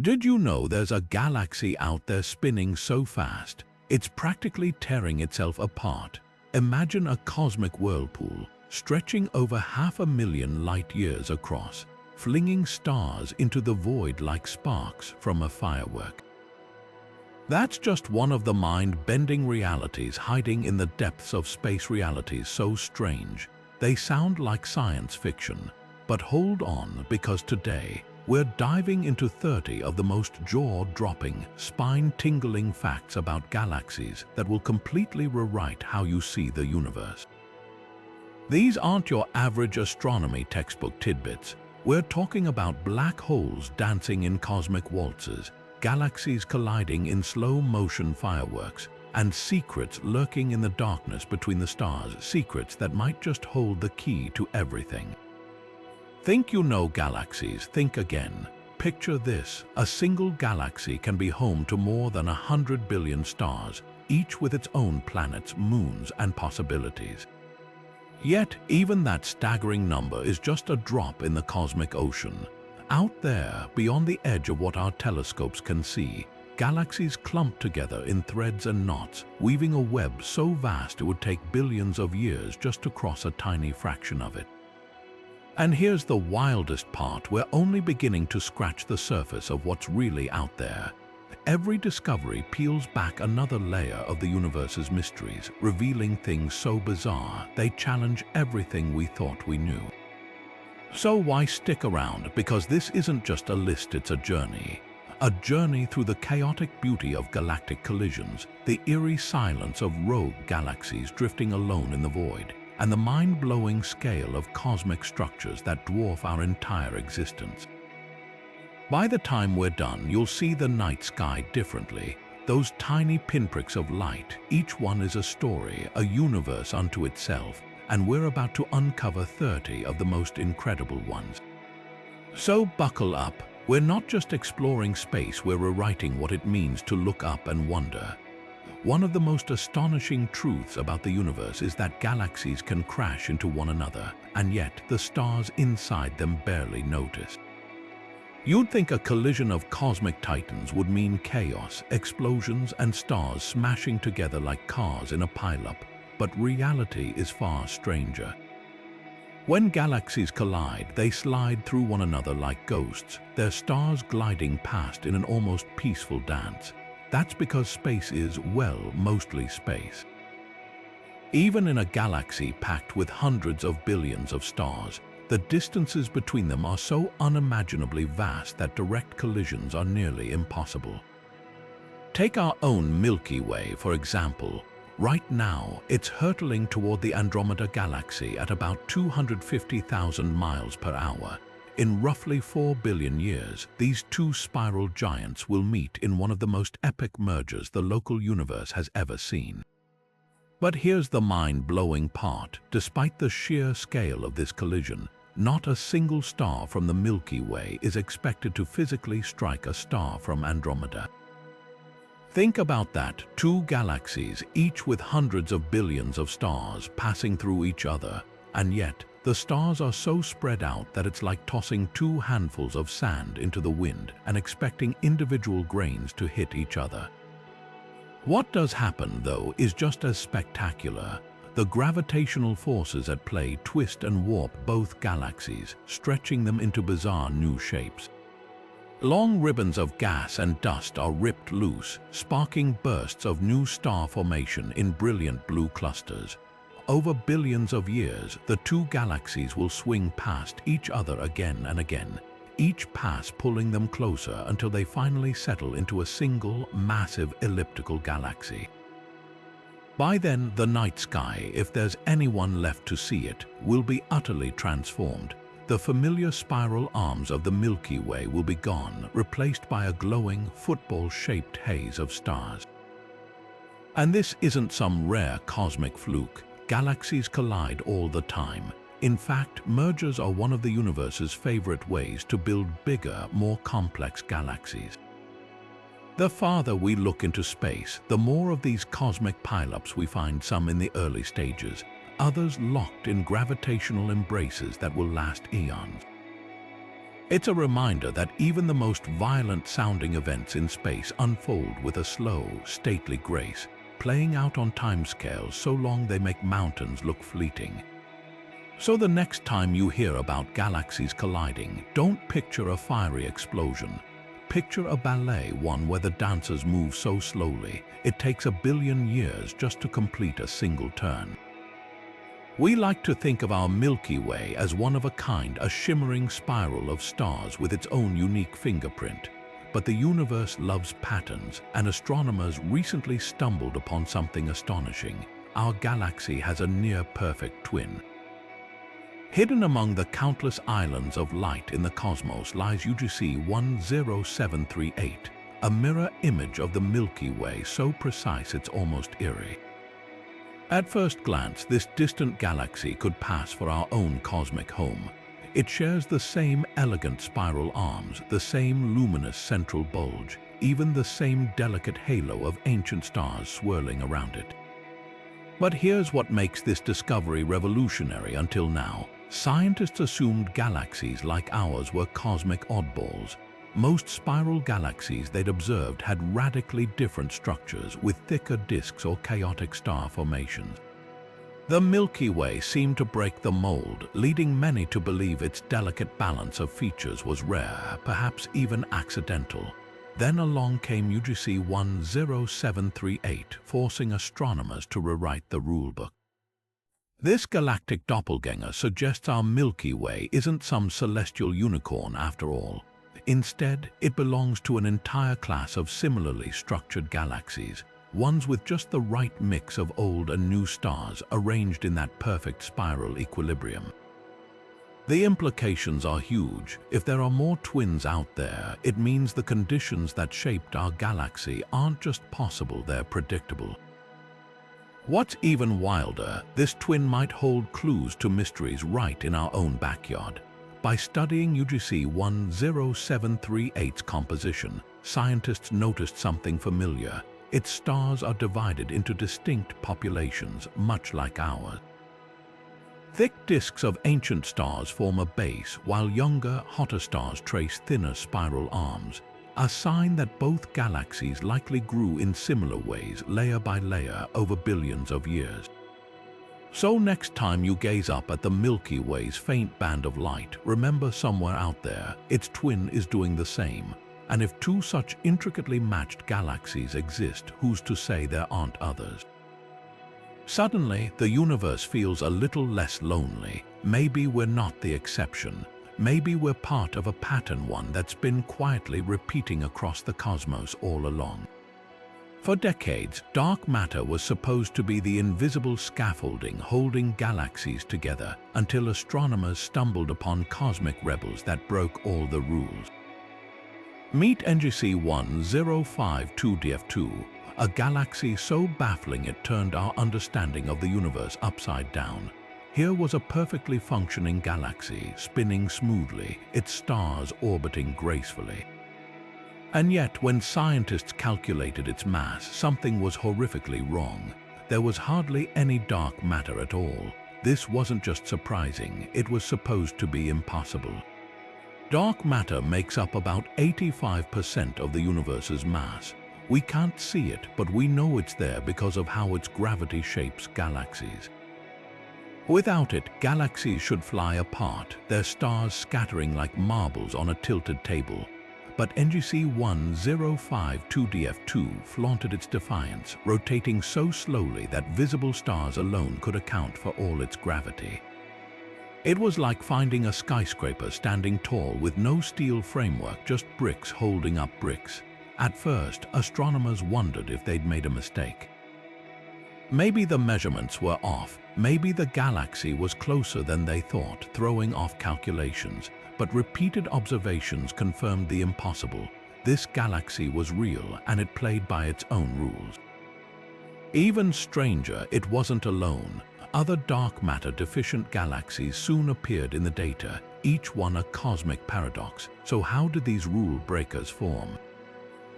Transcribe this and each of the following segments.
Did you know there's a galaxy out there spinning so fast, it's practically tearing itself apart? Imagine a cosmic whirlpool stretching over 500,000 light-years across, flinging stars into the void like sparks from a firework. That's just one of the mind-bending realities hiding in the depths of space realities so strange. They sound like science fiction, but hold on, because today we're diving into 30 of the most jaw-dropping, spine-tingling facts about galaxies that will completely rewrite how you see the universe. These aren't your average astronomy textbook tidbits. We're talking about black holes dancing in cosmic waltzes, galaxies colliding in slow-motion fireworks, and secrets lurking in the darkness between the stars, secrets that might just hold the key to everything. Think you know galaxies? Think again. Picture this: a single galaxy can be home to more than 100 billion stars, each with its own planets, moons, and possibilities. Yet, even that staggering number is just a drop in the cosmic ocean. Out there, beyond the edge of what our telescopes can see, galaxies clump together in threads and knots, weaving a web so vast it would take billions of years just to cross a tiny fraction of it. And here's the wildest part: we're only beginning to scratch the surface of what's really out there. Every discovery peels back another layer of the universe's mysteries, revealing things so bizarre they challenge everything we thought we knew. So why stick around? Because this isn't just a list, it's a journey. A journey through the chaotic beauty of galactic collisions, the eerie silence of rogue galaxies drifting alone in the void, and the mind-blowing scale of cosmic structures that dwarf our entire existence. By the time we're done, you'll see the night sky differently. Those tiny pinpricks of light, each one is a story, a universe unto itself, and we're about to uncover 30 of the most incredible ones. So buckle up. We're not just exploring space, we're rewriting what it means to look up and wonder. One of the most astonishing truths about the universe is that galaxies can crash into one another, and yet the stars inside them barely notice. You'd think a collision of cosmic titans would mean chaos, explosions, and stars smashing together like cars in a pileup, but reality is far stranger. When galaxies collide, they slide through one another like ghosts, their stars gliding past in an almost peaceful dance. That's because space is, well, mostly space. Even in a galaxy packed with hundreds of billions of stars, the distances between them are so unimaginably vast that direct collisions are nearly impossible. Take our own Milky Way, for example. Right now, it's hurtling toward the Andromeda galaxy at about 250,000 miles per hour. In roughly 4 billion years, these two spiral giants will meet in one of the most epic mergers the local universe has ever seen. But here's the mind-blowing part. Despite the sheer scale of this collision, not a single star from the Milky Way is expected to physically strike a star from Andromeda. Think about that: two galaxies, each with hundreds of billions of stars passing through each other, and yet the stars are so spread out that it's like tossing two handfuls of sand into the wind and expecting individual grains to hit each other. What does happen, though, is just as spectacular. The gravitational forces at play twist and warp both galaxies, stretching them into bizarre new shapes. Long ribbons of gas and dust are ripped loose, sparking bursts of new star formation in brilliant blue clusters. Over billions of years, the two galaxies will swing past each other again and again, each pass pulling them closer until they finally settle into a single, massive elliptical galaxy. By then, the night sky, if there's anyone left to see it, will be utterly transformed. The familiar spiral arms of the Milky Way will be gone, replaced by a glowing, football-shaped haze of stars. And this isn't some rare cosmic fluke. Galaxies collide all the time. In fact, mergers are one of the universe's favorite ways to build bigger, more complex galaxies. The farther we look into space, the more of these cosmic pileups we find, some in the early stages, others locked in gravitational embraces that will last eons. It's a reminder that even the most violent-sounding events in space unfold with a slow, stately grace, playing out on timescales so long they make mountains look fleeting. So the next time you hear about galaxies colliding, don't picture a fiery explosion. Picture a ballet, one where the dancers move so slowly, it takes 1 billion years just to complete a single turn. We like to think of our Milky Way as one of a kind, a shimmering spiral of stars with its own unique fingerprint. But the universe loves patterns, and astronomers recently stumbled upon something astonishing. Our galaxy has a near-perfect twin. Hidden among the countless islands of light in the cosmos lies UGC 10738, a mirror image of the Milky Way so precise it's almost eerie. At first glance, this distant galaxy could pass for our own cosmic home. It shares the same elegant spiral arms, the same luminous central bulge, even the same delicate halo of ancient stars swirling around it. But here's what makes this discovery revolutionary until now. Scientists assumed galaxies like ours were cosmic oddballs. Most spiral galaxies they'd observed had radically different structures with thicker disks or chaotic star formations. The Milky Way seemed to break the mold, leading many to believe its delicate balance of features was rare, perhaps even accidental. Then along came UGC 10738, forcing astronomers to rewrite the rulebook. This galactic doppelganger suggests our Milky Way isn't some celestial unicorn after all. Instead, it belongs to an entire class of similarly structured galaxies, ones with just the right mix of old and new stars arranged in that perfect spiral equilibrium. The implications are huge. If there are more twins out there, it means the conditions that shaped our galaxy aren't just possible, they're predictable. What's even wilder, this twin might hold clues to mysteries right in our own backyard. By studying UGC 10738's composition, scientists noticed something familiar. Its stars are divided into distinct populations, much like ours. Thick disks of ancient stars form a base, while younger, hotter stars trace thinner spiral arms, a sign that both galaxies likely grew in similar ways, layer by layer, over billions of years. So next time you gaze up at the Milky Way's faint band of light, remember somewhere out there, its twin is doing the same. And if two such intricately matched galaxies exist, who's to say there aren't others? Suddenly, the universe feels a little less lonely. Maybe we're not the exception. Maybe we're part of a pattern, one that's been quietly repeating across the cosmos all along. For decades, dark matter was supposed to be the invisible scaffolding holding galaxies together until astronomers stumbled upon cosmic rebels that broke all the rules. Meet NGC 1052DF2, a galaxy so baffling it turned our understanding of the universe upside down. Here was a perfectly functioning galaxy, spinning smoothly, its stars orbiting gracefully. And yet, when scientists calculated its mass, something was horrifically wrong. There was hardly any dark matter at all. This wasn't just surprising, it was supposed to be impossible. Dark matter makes up about 85% of the universe's mass. We can't see it, but we know it's there because of how its gravity shapes galaxies. Without it, galaxies should fly apart, their stars scattering like marbles on a tilted table. But NGC 1052DF2 flaunted its defiance, rotating so slowly that visible stars alone could account for all its gravity. It was like finding a skyscraper standing tall with no steel framework, just bricks holding up bricks. At first, astronomers wondered if they'd made a mistake. Maybe the measurements were off, maybe the galaxy was closer than they thought, throwing off calculations. But repeated observations confirmed the impossible. This galaxy was real, and it played by its own rules. Even stranger, it wasn't alone. Other dark matter-deficient galaxies soon appeared in the data, each one a cosmic paradox. So how did these rule breakers form?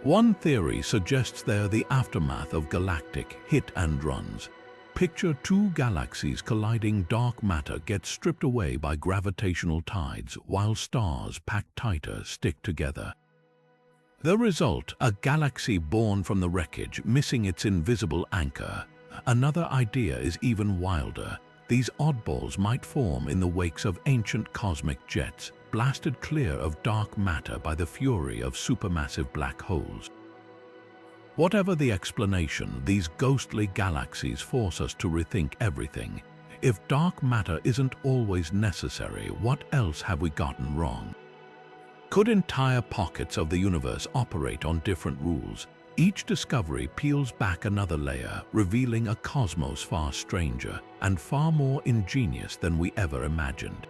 One theory suggests they're the aftermath of galactic hit-and-runs. Picture two galaxies colliding. Dark matter gets stripped away by gravitational tides, while stars packed tighter stick together. The result, a galaxy born from the wreckage, missing its invisible anchor. Another idea is even wilder. These oddballs might form in the wakes of ancient cosmic jets, blasted clear of dark matter by the fury of supermassive black holes. Whatever the explanation, these ghostly galaxies force us to rethink everything. If dark matter isn't always necessary, what else have we gotten wrong? Could entire pockets of the universe operate on different rules? Each discovery peels back another layer, revealing a cosmos far stranger and far more ingenious than we ever imagined.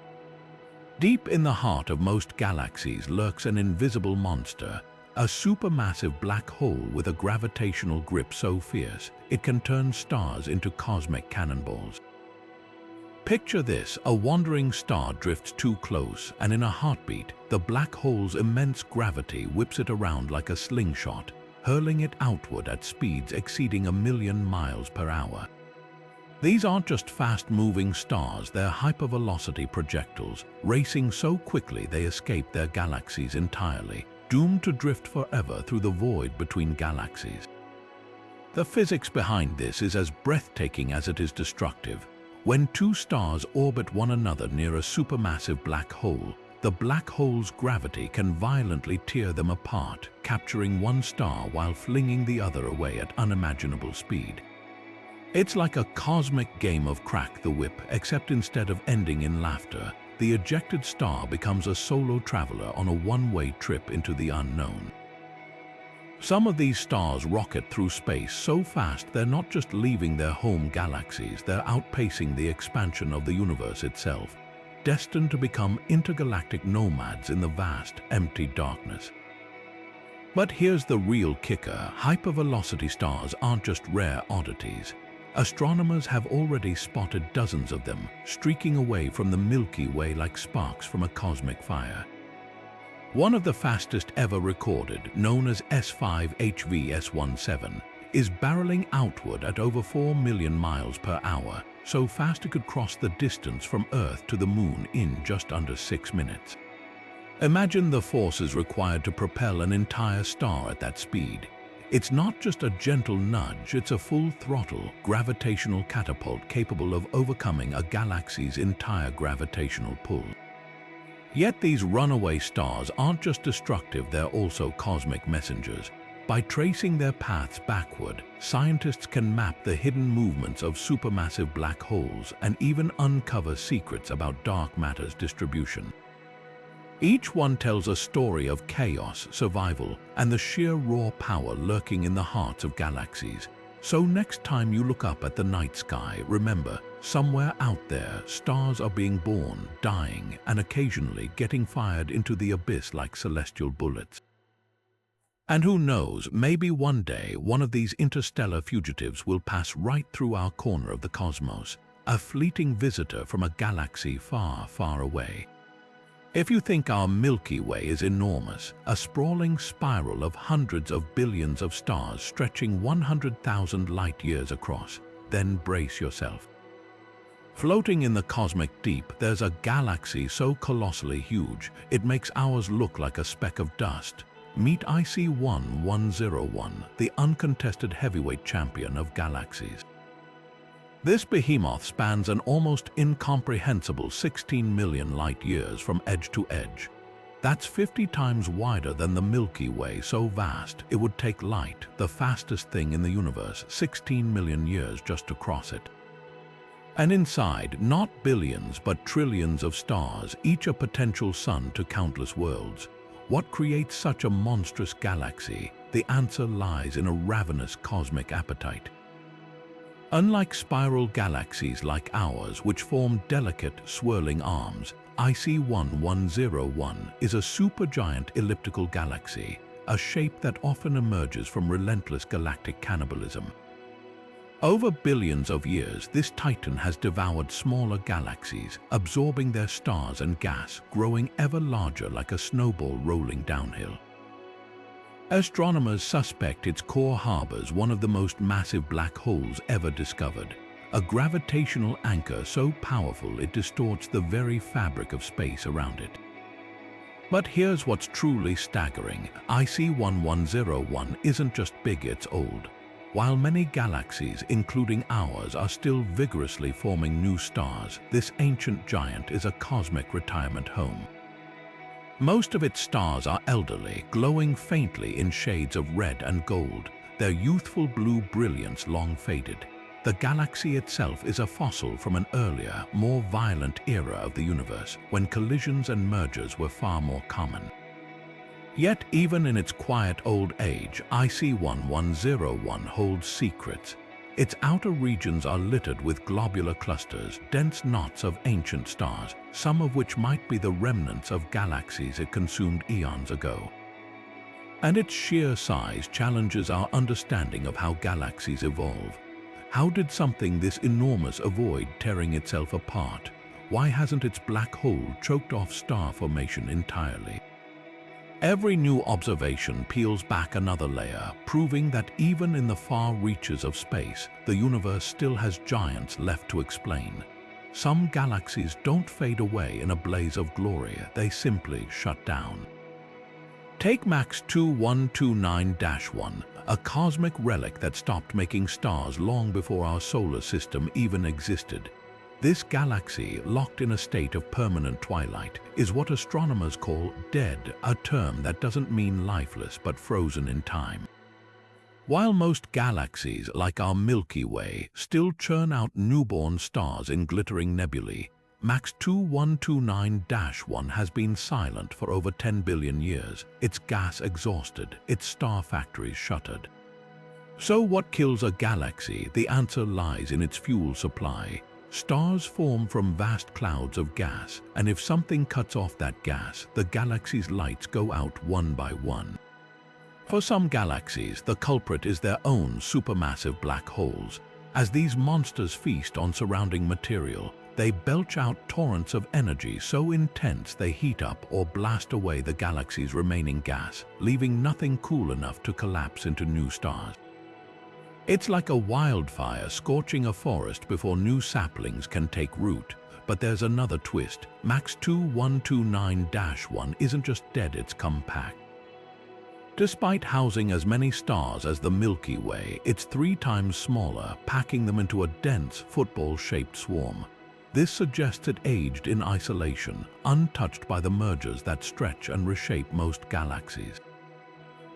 Deep in the heart of most galaxies lurks an invisible monster, a supermassive black hole with a gravitational grip so fierce it can turn stars into cosmic cannonballs. Picture this: a wandering star drifts too close, and in a heartbeat, the black hole's immense gravity whips it around like a slingshot, hurling it outward at speeds exceeding 1,000,000 miles per hour. These aren't just fast-moving stars, they're hypervelocity projectiles, racing so quickly they escape their galaxies entirely, doomed to drift forever through the void between galaxies. The physics behind this is as breathtaking as it is destructive. When two stars orbit one another near a supermassive black hole, the black hole's gravity can violently tear them apart, capturing one star while flinging the other away at unimaginable speed. It's like a cosmic game of crack the whip, except instead of ending in laughter, the ejected star becomes a solo traveler on a one-way trip into the unknown. Some of these stars rocket through space so fast they're not just leaving their home galaxies, they're outpacing the expansion of the universe itself, destined to become intergalactic nomads in the vast, empty darkness. But here's the real kicker: hypervelocity stars aren't just rare oddities. Astronomers have already spotted dozens of them, streaking away from the Milky Way like sparks from a cosmic fire. One of the fastest ever recorded, known as S5HV-S17, is barreling outward at over 4 million miles per hour, so fast it could cross the distance from Earth to the Moon in just under 6 minutes. Imagine the forces required to propel an entire star at that speed. It's not just a gentle nudge, it's a full-throttle, gravitational catapult capable of overcoming a galaxy's entire gravitational pull. Yet these runaway stars aren't just destructive, they're also cosmic messengers. By tracing their paths backward, scientists can map the hidden movements of supermassive black holes and even uncover secrets about dark matter's distribution. Each one tells a story of chaos, survival, and the sheer raw power lurking in the hearts of galaxies. So next time you look up at the night sky, remember, somewhere out there, stars are being born, dying, and occasionally getting fired into the abyss like celestial bullets. And who knows, maybe one day one of these interstellar fugitives will pass right through our corner of the cosmos, a fleeting visitor from a galaxy far, far away. If you think our Milky Way is enormous, a sprawling spiral of hundreds of billions of stars stretching 100,000 light-years across, then brace yourself. Floating in the cosmic deep, there's a galaxy so colossally huge, it makes ours look like a speck of dust. Meet IC1101, the uncontested heavyweight champion of galaxies. This behemoth spans an almost incomprehensible 16 million light-years from edge to edge. That's 50 times wider than the Milky Way, so vast it would take light, the fastest thing in the universe, 16 million years just to cross it. And inside, not billions but trillions of stars, each a potential sun to countless worlds. What creates such a monstrous galaxy? The answer lies in a ravenous cosmic appetite. Unlike spiral galaxies like ours, which form delicate, swirling arms, IC1101 is a supergiant elliptical galaxy, a shape that often emerges from relentless galactic cannibalism. Over billions of years, this titan has devoured smaller galaxies, absorbing their stars and gas, growing ever larger like a snowball rolling downhill. Astronomers suspect its core harbors one of the most massive black holes ever discovered, a gravitational anchor so powerful it distorts the very fabric of space around it. But here's what's truly staggering. IC1101 isn't just big, it's old. While many galaxies, including ours, are still vigorously forming new stars, this ancient giant is a cosmic retirement home. Most of its stars are elderly, glowing faintly in shades of red and gold, their youthful blue brilliance long faded. The galaxy itself is a fossil from an earlier, more violent era of the universe, when collisions and mergers were far more common. Yet, even in its quiet old age, IC1101 holds secrets. Its outer regions are littered with globular clusters, dense knots of ancient stars, some of which might be the remnants of galaxies it consumed eons ago. And its sheer size challenges our understanding of how galaxies evolve. How did something this enormous avoid tearing itself apart? Why hasn't its black hole choked off star formation entirely? Every new observation peels back another layer, proving that even in the far reaches of space, the universe still has giants left to explain. Some galaxies don't fade away in a blaze of glory, they simply shut down. Take MAX 2129-1, a cosmic relic that stopped making stars long before our solar system even existed. This galaxy, locked in a state of permanent twilight, is what astronomers call dead, a term that doesn't mean lifeless but frozen in time. While most galaxies, like our Milky Way, still churn out newborn stars in glittering nebulae, MAX 2129-1 has been silent for over 10 billion years, its gas exhausted, its star factories shuttered. So what kills a galaxy? The answer lies in its fuel supply. Stars form from vast clouds of gas, and if something cuts off that gas, the galaxy's lights go out one by one. For some galaxies, the culprit is their own supermassive black holes. As these monsters feast on surrounding material, they belch out torrents of energy so intense they heat up or blast away the galaxy's remaining gas, leaving nothing cool enough to collapse into new stars. It's like a wildfire scorching a forest before new saplings can take root. But there's another twist. MAX 2129-1 isn't just dead, it's compact. Despite housing as many stars as the Milky Way, it's 3 times smaller, packing them into a dense, football-shaped swarm. This suggests it aged in isolation, untouched by the mergers that stretch and reshape most galaxies.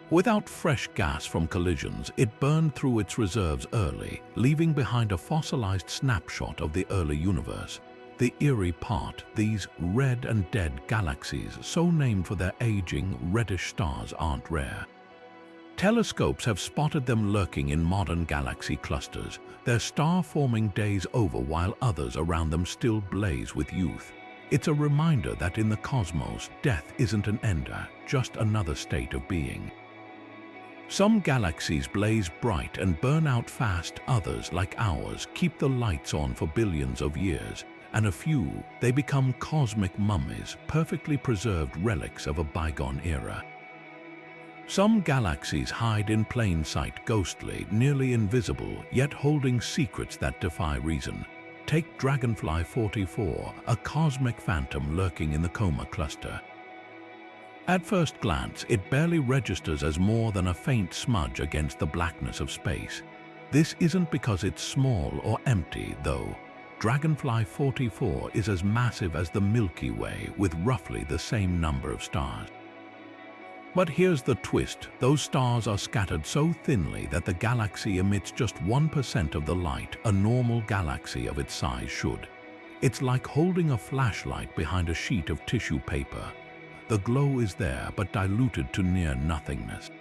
Without fresh gas from collisions, it burned through its reserves early, leaving behind a fossilized snapshot of the early universe. The eerie part, these red and dead galaxies, so named for their aging, reddish stars, aren't rare. Telescopes have spotted them lurking in modern galaxy clusters, their star-forming days over while others around them still blaze with youth. It's a reminder that in the cosmos, death isn't an ender, just another state of being. Some galaxies blaze bright and burn out fast, others, like ours, keep the lights on for billions of years, and a few, they become cosmic mummies, perfectly preserved relics of a bygone era. Some galaxies hide in plain sight, ghostly, nearly invisible, yet holding secrets that defy reason. Take Dragonfly 44, a cosmic phantom lurking in the Coma cluster. At first glance, it barely registers as more than a faint smudge against the blackness of space. This isn't because it's small or empty, though. Dragonfly 44 is as massive as the Milky Way, with roughly the same number of stars. But here's the twist. Those stars are scattered so thinly that the galaxy emits just 1% of the light a normal galaxy of its size should. It's like holding a flashlight behind a sheet of tissue paper. The glow is there, but diluted to near nothingness.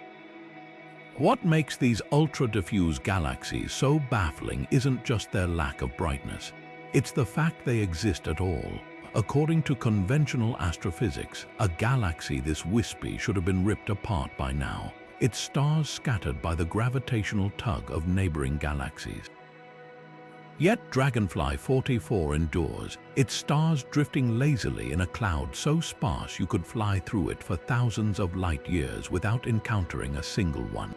What makes these ultra-diffuse galaxies so baffling isn't just their lack of brightness. It's the fact they exist at all. According to conventional astrophysics, a galaxy this wispy should have been ripped apart by now, its stars scattered by the gravitational tug of neighboring galaxies. Yet Dragonfly 44 endures, its stars drifting lazily in a cloud so sparse you could fly through it for thousands of light years without encountering a single one.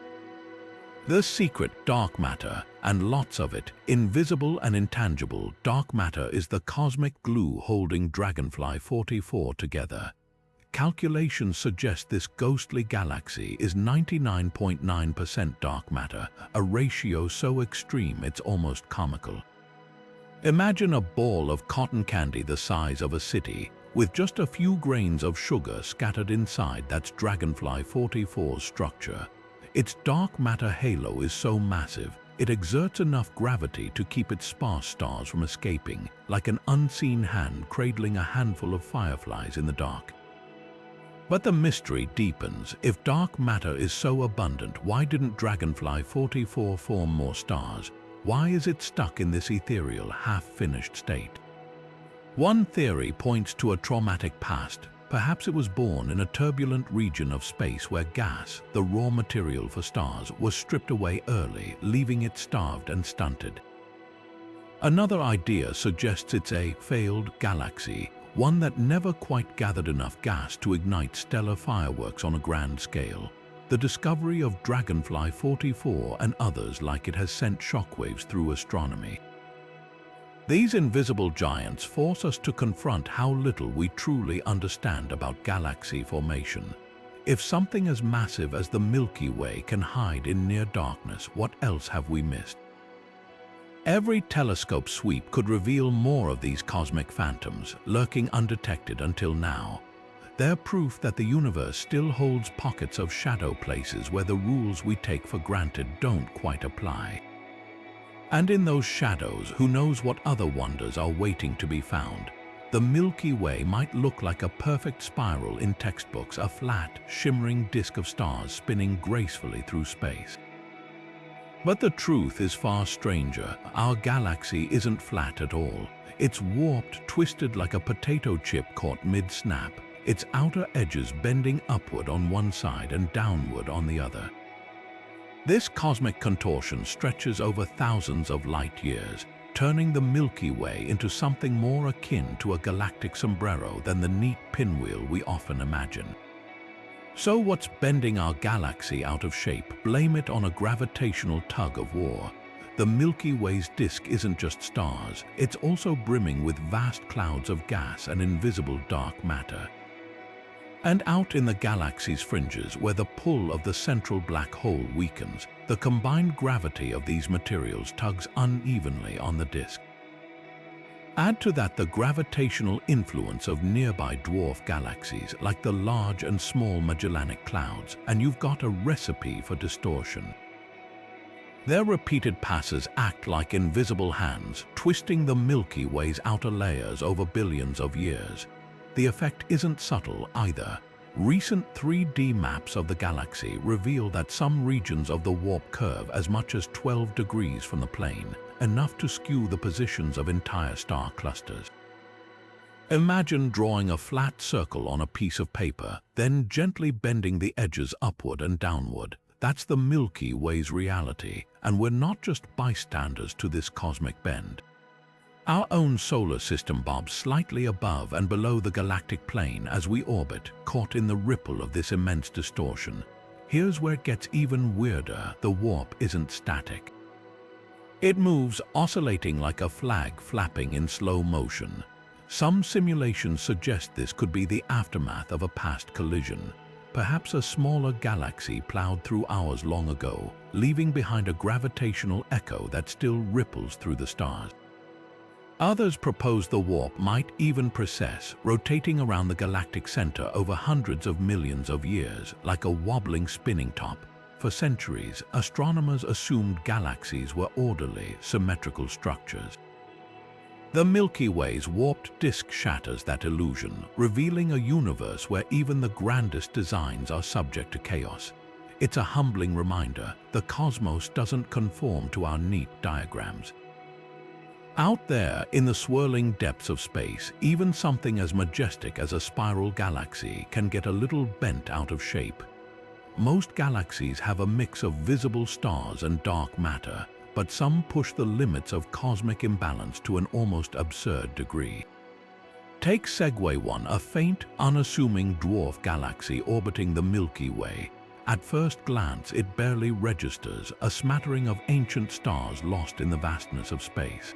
The secret: dark matter, and lots of it, invisible and intangible. Dark matter is the cosmic glue holding Dragonfly 44 together. Calculations suggest this ghostly galaxy is 99.9% dark matter, a ratio so extreme it's almost comical. Imagine a ball of cotton candy the size of a city, with just a few grains of sugar scattered inside. That's Dragonfly 44's structure. Its dark matter halo is so massive, it exerts enough gravity to keep its sparse stars from escaping, like an unseen hand cradling a handful of fireflies in the dark. But the mystery deepens. If dark matter is so abundant, why didn't Dragonfly 44 form more stars? Why is it stuck in this ethereal, half-finished state? One theory points to a traumatic past. Perhaps it was born in a turbulent region of space where gas, the raw material for stars, was stripped away early, leaving it starved and stunted. Another idea suggests it's a failed galaxy, one that never quite gathered enough gas to ignite stellar fireworks on a grand scale. The discovery of Dragonfly 44 and others like it has sent shockwaves through astronomy. These invisible giants force us to confront how little we truly understand about galaxy formation. If something as massive as the Milky Way can hide in near darkness, what else have we missed? Every telescope sweep could reveal more of these cosmic phantoms, lurking undetected until now. They're proof that the universe still holds pockets of shadow places where the rules we take for granted don't quite apply. And in those shadows, who knows what other wonders are waiting to be found? The Milky Way might look like a perfect spiral in textbooks, a flat, shimmering disk of stars spinning gracefully through space. But the truth is far stranger. Our galaxy isn't flat at all. It's warped, twisted like a potato chip caught mid-snap, its outer edges bending upward on one side and downward on the other. This cosmic contortion stretches over thousands of light years, turning the Milky Way into something more akin to a galactic sombrero than the neat pinwheel we often imagine. So what's bending our galaxy out of shape? Blame it on a gravitational tug-of-war. The Milky Way's disk isn't just stars, it's also brimming with vast clouds of gas and invisible dark matter. And out in the galaxy's fringes, where the pull of the central black hole weakens, the combined gravity of these materials tugs unevenly on the disk. Add to that the gravitational influence of nearby dwarf galaxies like the Large and Small Magellanic Clouds, and you've got a recipe for distortion. Their repeated passes act like invisible hands, twisting the Milky Way's outer layers over billions of years. The effect isn't subtle either. Recent 3D maps of the galaxy reveal that some regions of the warp curve as much as 12 degrees from the plane, enough to skew the positions of entire star clusters. Imagine drawing a flat circle on a piece of paper, then gently bending the edges upward and downward. That's the Milky Way's reality, and we're not just bystanders to this cosmic bend. Our own solar system bobs slightly above and below the galactic plane as we orbit, caught in the ripple of this immense distortion. Here's where it gets even weirder. The warp isn't static. It moves, oscillating like a flag flapping in slow motion. Some simulations suggest this could be the aftermath of a past collision. Perhaps a smaller galaxy plowed through ours long ago, leaving behind a gravitational echo that still ripples through the stars. Others propose the warp might even precess, rotating around the galactic center over hundreds of millions of years, like a wobbling spinning top. For centuries, astronomers assumed galaxies were orderly, symmetrical structures. The Milky Way's warped disk shatters that illusion, revealing a universe where even the grandest designs are subject to chaos. It's a humbling reminder: the cosmos doesn't conform to our neat diagrams. Out there, in the swirling depths of space, even something as majestic as a spiral galaxy can get a little bent out of shape. Most galaxies have a mix of visible stars and dark matter, but some push the limits of cosmic imbalance to an almost absurd degree. Take Segway 1, a faint, unassuming dwarf galaxy orbiting the Milky Way. At first glance, it barely registers, a smattering of ancient stars lost in the vastness of space.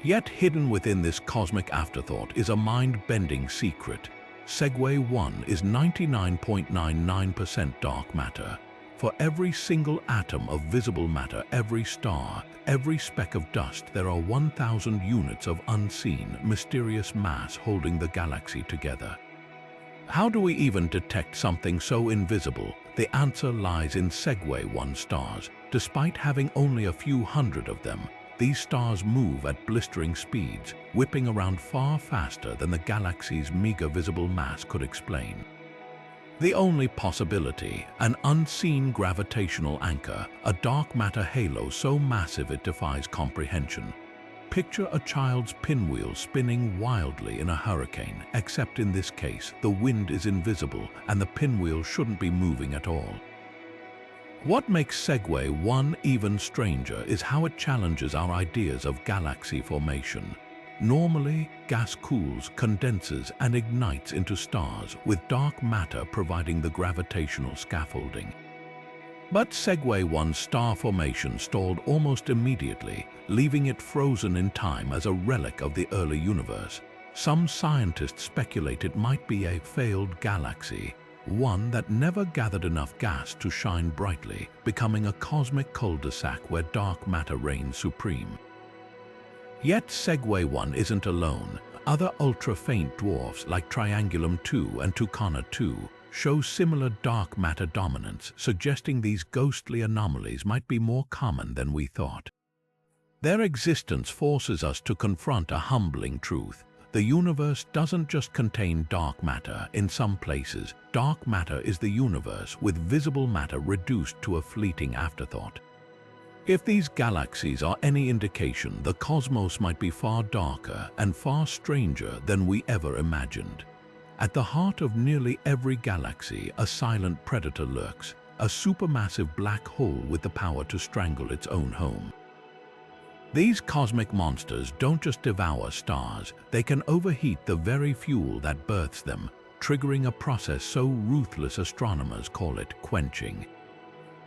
Yet hidden within this cosmic afterthought is a mind-bending secret. Segway 1 is 99.99% dark matter. For every single atom of visible matter, every star, every speck of dust, there are 1,000 units of unseen, mysterious mass holding the galaxy together. How do we even detect something so invisible? The answer lies in Segway 1 stars. Despite having only a few hundred of them, these stars move at blistering speeds, whipping around far faster than the galaxy's meager visible mass could explain. The only possibility, an unseen gravitational anchor, a dark matter halo so massive it defies comprehension. Picture a child's pinwheel spinning wildly in a hurricane, except in this case, the wind is invisible and the pinwheel shouldn't be moving at all. What makes Segway 1 even stranger is how it challenges our ideas of galaxy formation. Normally, gas cools, condenses, and ignites into stars, with dark matter providing the gravitational scaffolding. But Segway 1's star formation stalled almost immediately, leaving it frozen in time as a relic of the early universe. Some scientists speculate it might be a failed galaxy, one that never gathered enough gas to shine brightly, becoming a cosmic cul-de-sac where dark matter reigns supreme. Yet Segway 1 isn't alone. Other ultra-faint dwarfs like Triangulum 2 and Tucana 2 show similar dark matter dominance, suggesting these ghostly anomalies might be more common than we thought. Their existence forces us to confront a humbling truth. The universe doesn't just contain dark matter. In some places, dark matter is the universe, with visible matter reduced to a fleeting afterthought. If these galaxies are any indication, the cosmos might be far darker and far stranger than we ever imagined. At the heart of nearly every galaxy, a silent predator lurks, a supermassive black hole with the power to strangle its own home. These cosmic monsters don't just devour stars, they can overheat the very fuel that births them, triggering a process so ruthless astronomers call it quenching.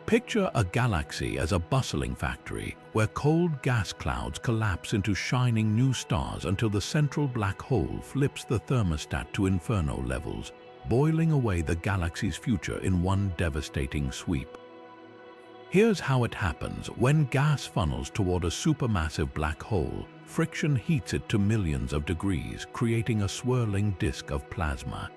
Picture a galaxy as a bustling factory where cold gas clouds collapse into shining new stars until the central black hole flips the thermostat to inferno levels, boiling away the galaxy's future in one devastating sweep. Here's how it happens. When gas funnels toward a supermassive black hole, friction heats it to millions of degrees, creating a swirling disk of plasma.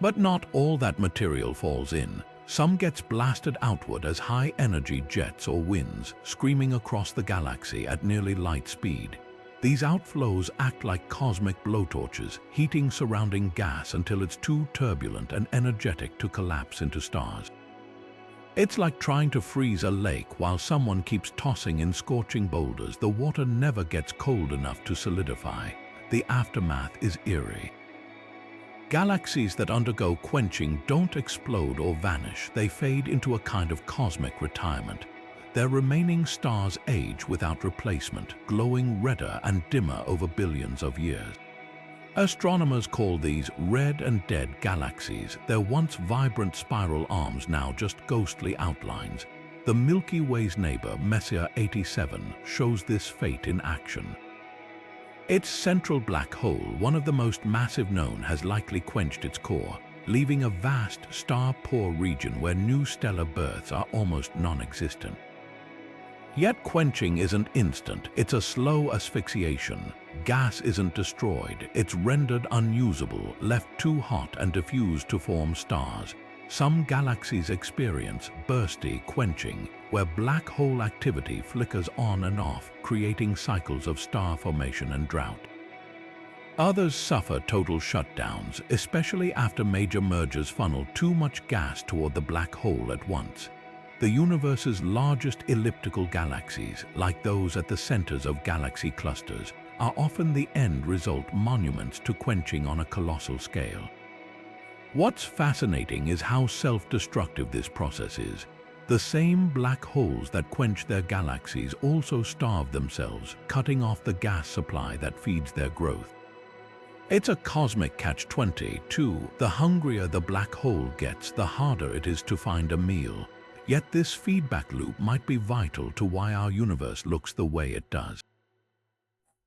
But not all that material falls in. Some gets blasted outward as high-energy jets or winds, screaming across the galaxy at nearly light speed. These outflows act like cosmic blowtorches, heating surrounding gas until it's too turbulent and energetic to collapse into stars. It's like trying to freeze a lake while someone keeps tossing in scorching boulders. The water never gets cold enough to solidify. The aftermath is eerie. Galaxies that undergo quenching don't explode or vanish. They fade into a kind of cosmic retirement. Their remaining stars age without replacement, glowing redder and dimmer over billions of years. Astronomers call these red and dead galaxies. Their once vibrant spiral arms now just ghostly outlines. The Milky Way's neighbor, Messier 87, shows this fate in action. Its central black hole, one of the most massive known, has likely quenched its core, leaving a vast, star-poor region where new stellar births are almost non-existent. Yet quenching isn't instant, it's a slow asphyxiation. Gas isn't destroyed, it's rendered unusable, left too hot and diffused to form stars. Some galaxies experience bursty quenching, where black hole activity flickers on and off, creating cycles of star formation and drought. Others suffer total shutdowns, especially after major mergers funnel too much gas toward the black hole at once. The universe's largest elliptical galaxies, like those at the centers of galaxy clusters, are often the end result, monuments to quenching on a colossal scale. What's fascinating is how self-destructive this process is. The same black holes that quench their galaxies also starve themselves, cutting off the gas supply that feeds their growth. It's a cosmic catch-22. The hungrier the black hole gets, the harder it is to find a meal. Yet this feedback loop might be vital to why our universe looks the way it does.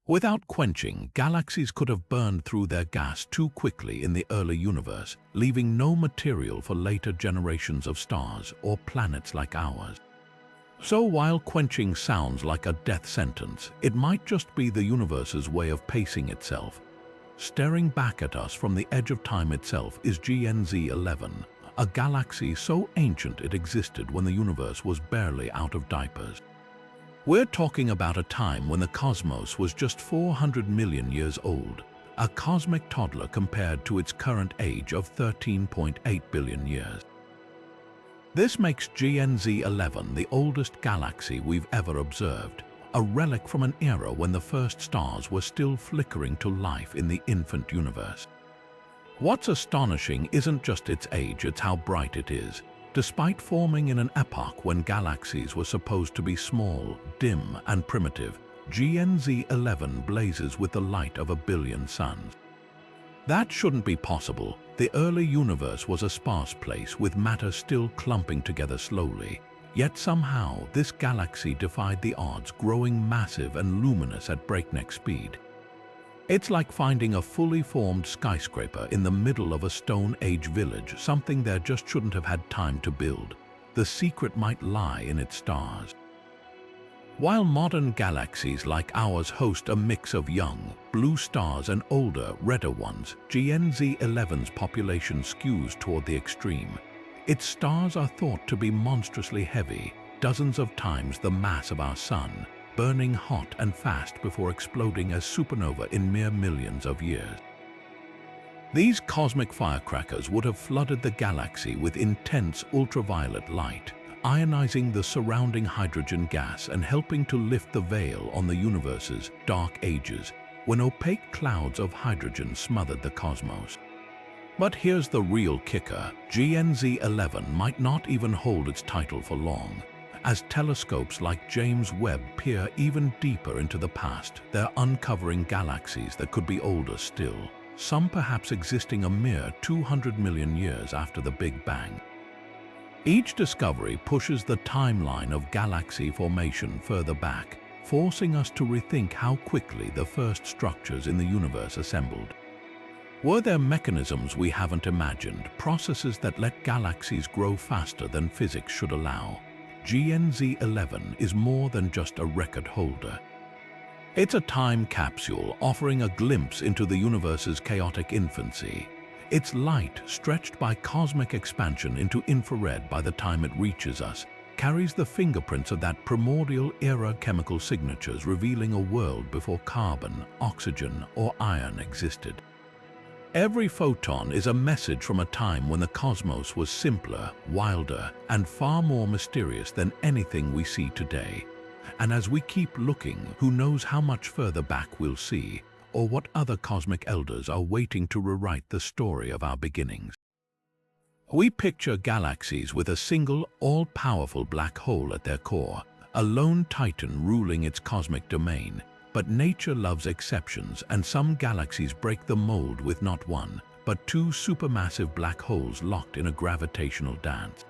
Without quenching, galaxies could have burned through their gas too quickly in the early universe, leaving no material for later generations of stars or planets like ours. So while quenching sounds like a death sentence, it might just be the universe's way of pacing itself. Staring back at us from the edge of time itself is GNZ 11, a galaxy so ancient it existed when the universe was barely out of diapers. We're talking about a time when the cosmos was just 400 million years old, a cosmic toddler compared to its current age of 13.8 billion years. This makes GNZ 11 the oldest galaxy we've ever observed, a relic from an era when the first stars were still flickering to life in the infant universe. What's astonishing isn't just its age, it's how bright it is. Despite forming in an epoch when galaxies were supposed to be small, dim, and primitive, GNZ 11 blazes with the light of 1 billion suns. That shouldn't be possible. The early universe was a sparse place with matter still clumping together slowly. Yet somehow, this galaxy defied the odds, growing massive and luminous at breakneck speed. It's like finding a fully formed skyscraper in the middle of a Stone Age village, something there just shouldn't have had time to build. The secret might lie in its stars. While modern galaxies like ours host a mix of young, blue stars and older, redder ones, GNZ 11's population skews toward the extreme. Its stars are thought to be monstrously heavy, dozens of times the mass of our Sun, burning hot and fast before exploding as supernova in mere millions of years. These cosmic firecrackers would have flooded the galaxy with intense ultraviolet light, ionizing the surrounding hydrogen gas and helping to lift the veil on the universe's dark ages, when opaque clouds of hydrogen smothered the cosmos. But here's the real kicker: GNZ 11 might not even hold its title for long. As telescopes like James Webb peer even deeper into the past, they're uncovering galaxies that could be older still, some perhaps existing a mere 200 million years after the Big Bang. Each discovery pushes the timeline of galaxy formation further back, forcing us to rethink how quickly the first structures in the universe assembled. Were there mechanisms we haven't imagined, processes that let galaxies grow faster than physics should allow? GNZ 11 is more than just a record holder. It's a time capsule offering a glimpse into the universe's chaotic infancy. Its light, stretched by cosmic expansion into infrared by the time it reaches us, carries the fingerprints of that primordial era chemical signatures, revealing a world before carbon, oxygen, or iron existed. Every photon is a message from a time when the cosmos was simpler, wilder, and far more mysterious than anything we see today. And as we keep looking, who knows how much further back we'll see, or what other cosmic elders are waiting to rewrite the story of our beginnings. We picture galaxies with a single, all-powerful black hole at their core, a lone titan ruling its cosmic domain. But nature loves exceptions, and some galaxies break the mold with not one, but two supermassive black holes locked in a gravitational dance.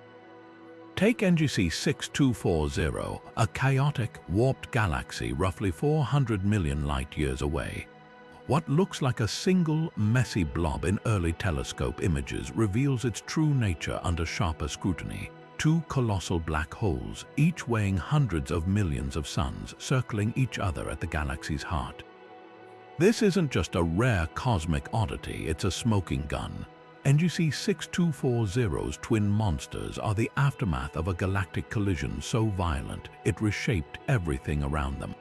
Take NGC 6240, a chaotic, warped galaxy roughly 400 million light-years away. What looks like a single, messy blob in early telescope images reveals its true nature under sharper scrutiny. Two colossal black holes, each weighing hundreds of millions of suns, circling each other at the galaxy's heart. This isn't just a rare cosmic oddity, it's a smoking gun. NGC 6240's twin monsters are the aftermath of a galactic collision so violent it reshaped everything around them.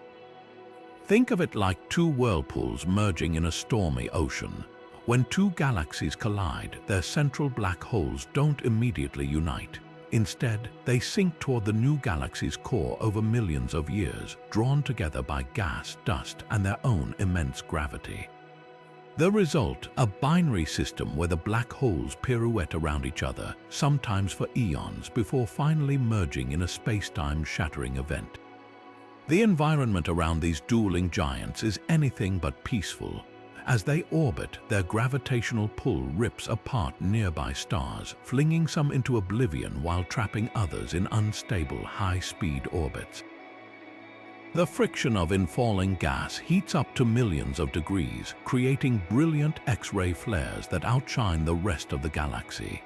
Think of it like two whirlpools merging in a stormy ocean. When two galaxies collide, their central black holes don't immediately unite. Instead, they sink toward the new galaxy's core over millions of years, drawn together by gas, dust, and their own immense gravity. The result, a binary system where the black holes pirouette around each other, sometimes for eons, before finally merging in a space-time shattering event. The environment around these dueling giants is anything but peaceful. As they orbit, their gravitational pull rips apart nearby stars, flinging some into oblivion while trapping others in unstable, high-speed orbits. The friction of infalling gas heats up to millions of degrees, creating brilliant X-ray flares that outshine the rest of the galaxy.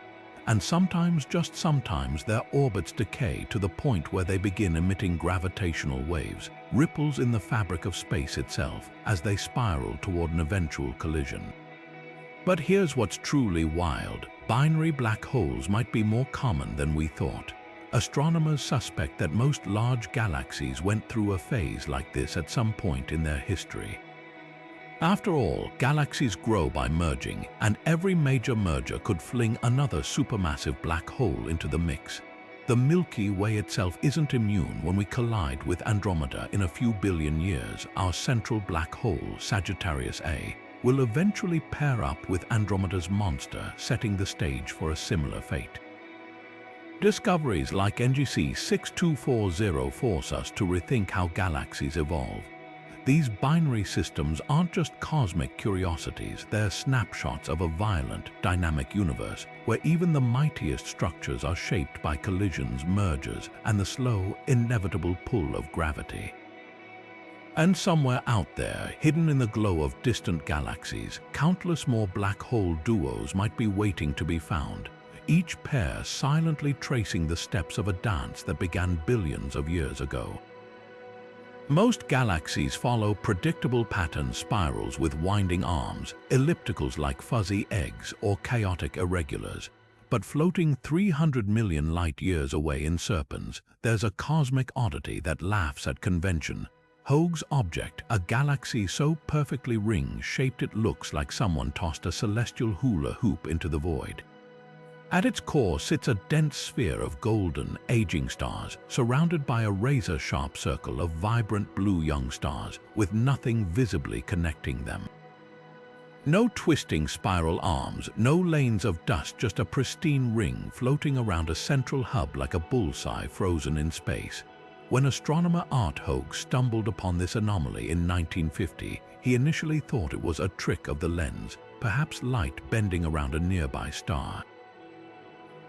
And sometimes, just sometimes, their orbits decay to the point where they begin emitting gravitational waves, ripples in the fabric of space itself, as they spiral toward an eventual collision. But here's what's truly wild. Binary black holes might be more common than we thought. Astronomers suspect that most large galaxies went through a phase like this at some point in their history. After all, galaxies grow by merging, and every major merger could fling another supermassive black hole into the mix. The Milky Way itself isn't immune. When we collide with Andromeda in a few billion years, our central black hole, Sagittarius A, will eventually pair up with Andromeda's monster, setting the stage for a similar fate. Discoveries like NGC 6240 force us to rethink how galaxies evolve. These binary systems aren't just cosmic curiosities, they're snapshots of a violent, dynamic universe where even the mightiest structures are shaped by collisions, mergers, and the slow, inevitable pull of gravity. And somewhere out there, hidden in the glow of distant galaxies, countless more black hole duos might be waiting to be found, each pair silently tracing the steps of a dance that began billions of years ago. Most galaxies follow predictable pattern spirals with winding arms, ellipticals like fuzzy eggs or chaotic irregulars. But floating 300 million light-years away in Serpens, there's a cosmic oddity that laughs at convention. Hoag's object, a galaxy so perfectly ring-shaped it looks like someone tossed a celestial hula hoop into the void. At its core sits a dense sphere of golden, aging stars, surrounded by a razor-sharp circle of vibrant blue young stars, with nothing visibly connecting them. No twisting spiral arms, no lanes of dust, just a pristine ring floating around a central hub like a bullseye frozen in space. When astronomer Art Hoag stumbled upon this anomaly in 1950, he initially thought it was a trick of the lens, perhaps light bending around a nearby star.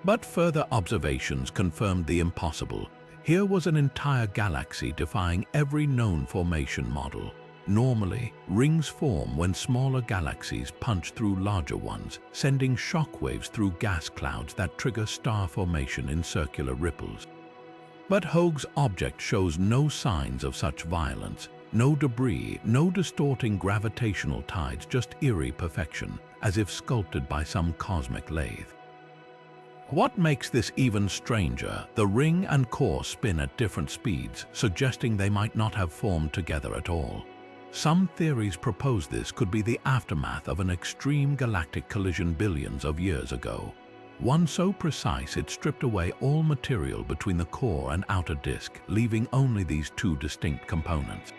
But further observations confirmed the impossible. Here was an entire galaxy defying every known formation model. Normally, rings form when smaller galaxies punch through larger ones, sending shockwaves through gas clouds that trigger star formation in circular ripples. But Hoag's object shows no signs of such violence. No debris, no distorting gravitational tides, just eerie perfection, as if sculpted by some cosmic lathe. What makes this even stranger, the ring and core spin at different speeds, suggesting they might not have formed together at all. Some theories propose this could be the aftermath of an extreme galactic collision billions of years ago. One so precise it stripped away all material between the core and outer disk, leaving only these two distinct components.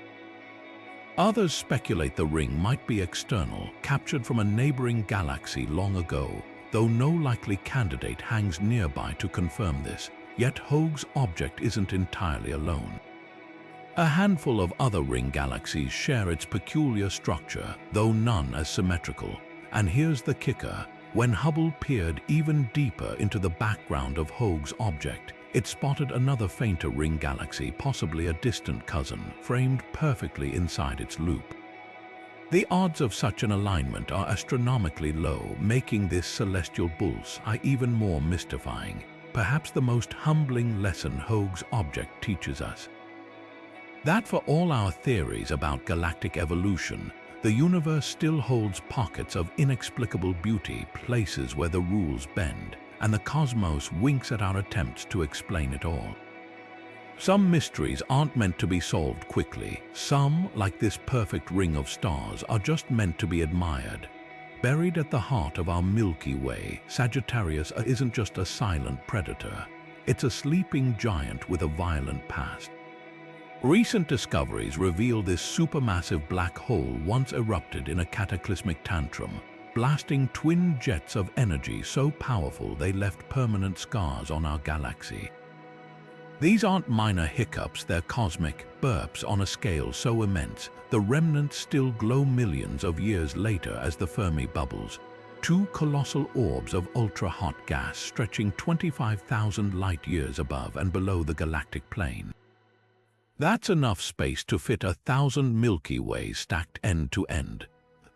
Others speculate the ring might be external, captured from a neighboring galaxy long ago, though no likely candidate hangs nearby to confirm this. Yet Hoag's object isn't entirely alone. A handful of other ring galaxies share its peculiar structure, though none as symmetrical. And here's the kicker. When Hubble peered even deeper into the background of Hoag's object, it spotted another fainter ring galaxy, possibly a distant cousin, framed perfectly inside its loop. The odds of such an alignment are astronomically low, making this celestial bullseye even more mystifying. Perhaps the most humbling lesson Hoag's object teaches us. That for all our theories about galactic evolution, the universe still holds pockets of inexplicable beauty, places where the rules bend, and the cosmos winks at our attempts to explain it all. Some mysteries aren't meant to be solved quickly. Some, like this perfect ring of stars, are just meant to be admired. Buried at the heart of our Milky Way, Sagittarius isn't just a silent predator. It's a sleeping giant with a violent past. Recent discoveries reveal this supermassive black hole once erupted in a cataclysmic tantrum, blasting twin jets of energy so powerful they left permanent scars on our galaxy. These aren't minor hiccups, they're cosmic burps on a scale so immense, the remnants still glow millions of years later as the Fermi bubbles, two colossal orbs of ultra-hot gas stretching 25,000 light-years above and below the galactic plane. That's enough space to fit 1,000 Milky Ways stacked end to end.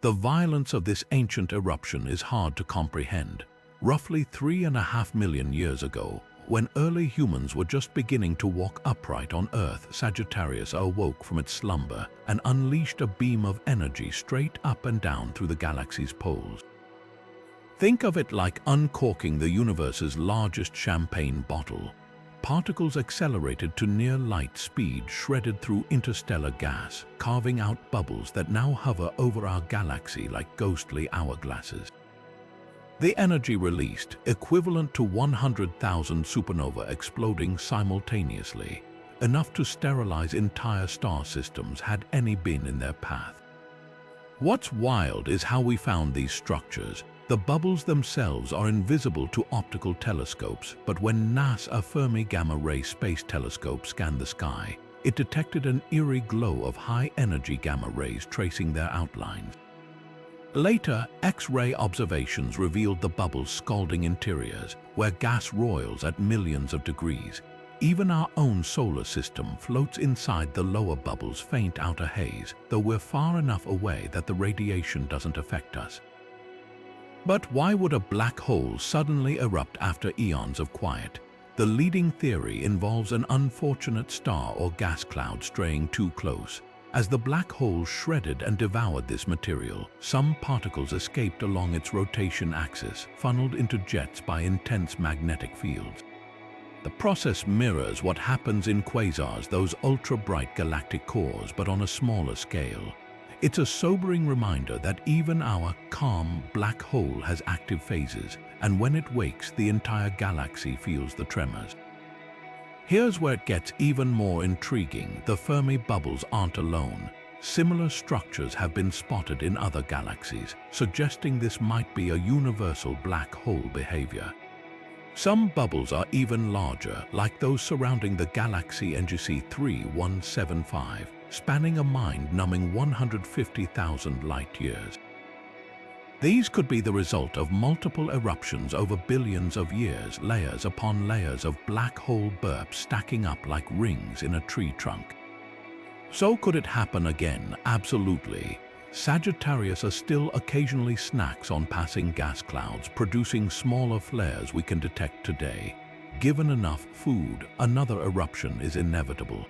The violence of this ancient eruption is hard to comprehend. Roughly 3.5 million years ago, when early humans were just beginning to walk upright on Earth, Sagittarius awoke from its slumber and unleashed a beam of energy straight up and down through the galaxy's poles. Think of it like uncorking the universe's largest champagne bottle. Particles accelerated to near-light speed shredded through interstellar gas, carving out bubbles that now hover over our galaxy like ghostly hourglasses. The energy released, equivalent to 100,000 supernova exploding simultaneously, enough to sterilize entire star systems had any been in their path. What's wild is how we found these structures. The bubbles themselves are invisible to optical telescopes, but when NASA's Fermi Gamma-ray Space Telescope scanned the sky, it detected an eerie glow of high-energy gamma rays tracing their outlines. Later, X-ray observations revealed the bubbles' scalding interiors, where gas roils at millions of degrees. Even our own solar system floats inside the lower bubble's faint outer haze, though we're far enough away that the radiation doesn't affect us. But why would a black hole suddenly erupt after eons of quiet? The leading theory involves an unfortunate star or gas cloud straying too close. As the black hole shredded and devoured this material, some particles escaped along its rotation axis, funneled into jets by intense magnetic fields. The process mirrors what happens in quasars, those ultra-bright galactic cores, but on a smaller scale. It's a sobering reminder that even our calm black hole has active phases, and when it wakes, the entire galaxy feels the tremors. Here's where it gets even more intriguing. The Fermi bubbles aren't alone. Similar structures have been spotted in other galaxies, suggesting this might be a universal black hole behavior. Some bubbles are even larger, like those surrounding the galaxy NGC 3175, spanning a mind-numbing 150,000 light-years. These could be the result of multiple eruptions over billions of years, layers upon layers of black hole burps stacking up like rings in a tree trunk. So could it happen again? Absolutely. Sagittarius are still occasionally snacks on passing gas clouds, producing smaller flares we can detect today. Given enough food, another eruption is inevitable.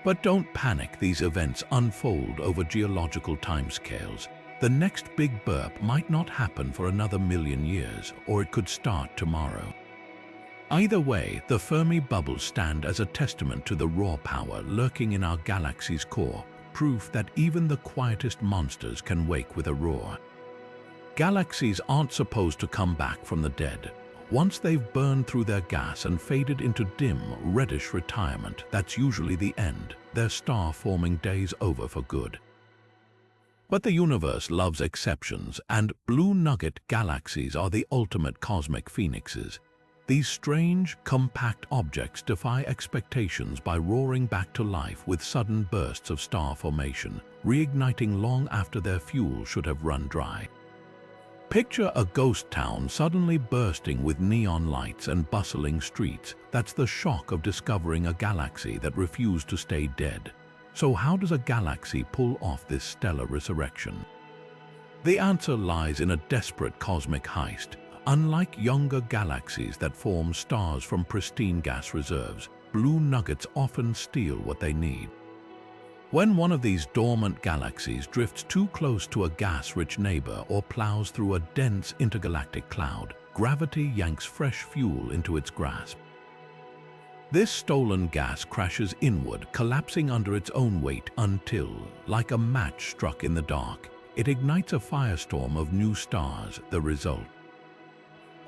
But don't panic, these events unfold over geological timescales. The next big burp might not happen for another million years, or it could start tomorrow. Either way, the Fermi bubbles stand as a testament to the raw power lurking in our galaxy's core, proof that even the quietest monsters can wake with a roar. Galaxies aren't supposed to come back from the dead. Once they've burned through their gas and faded into dim, reddish retirement, that's usually the end, their star-forming days over for good. But the universe loves exceptions, and blue nugget galaxies are the ultimate cosmic phoenixes. These strange, compact objects defy expectations by roaring back to life with sudden bursts of star formation, reigniting long after their fuel should have run dry. Picture a ghost town suddenly bursting with neon lights and bustling streets. That's the shock of discovering a galaxy that refused to stay dead. So how does a galaxy pull off this stellar resurrection? The answer lies in a desperate cosmic heist. Unlike younger galaxies that form stars from pristine gas reserves, blue nuggets often steal what they need. When one of these dormant galaxies drifts too close to a gas-rich neighbor or plows through a dense intergalactic cloud, gravity yanks fresh fuel into its grasp. This stolen gas crashes inward, collapsing under its own weight until, like a match struck in the dark, it ignites a firestorm of new stars. The result: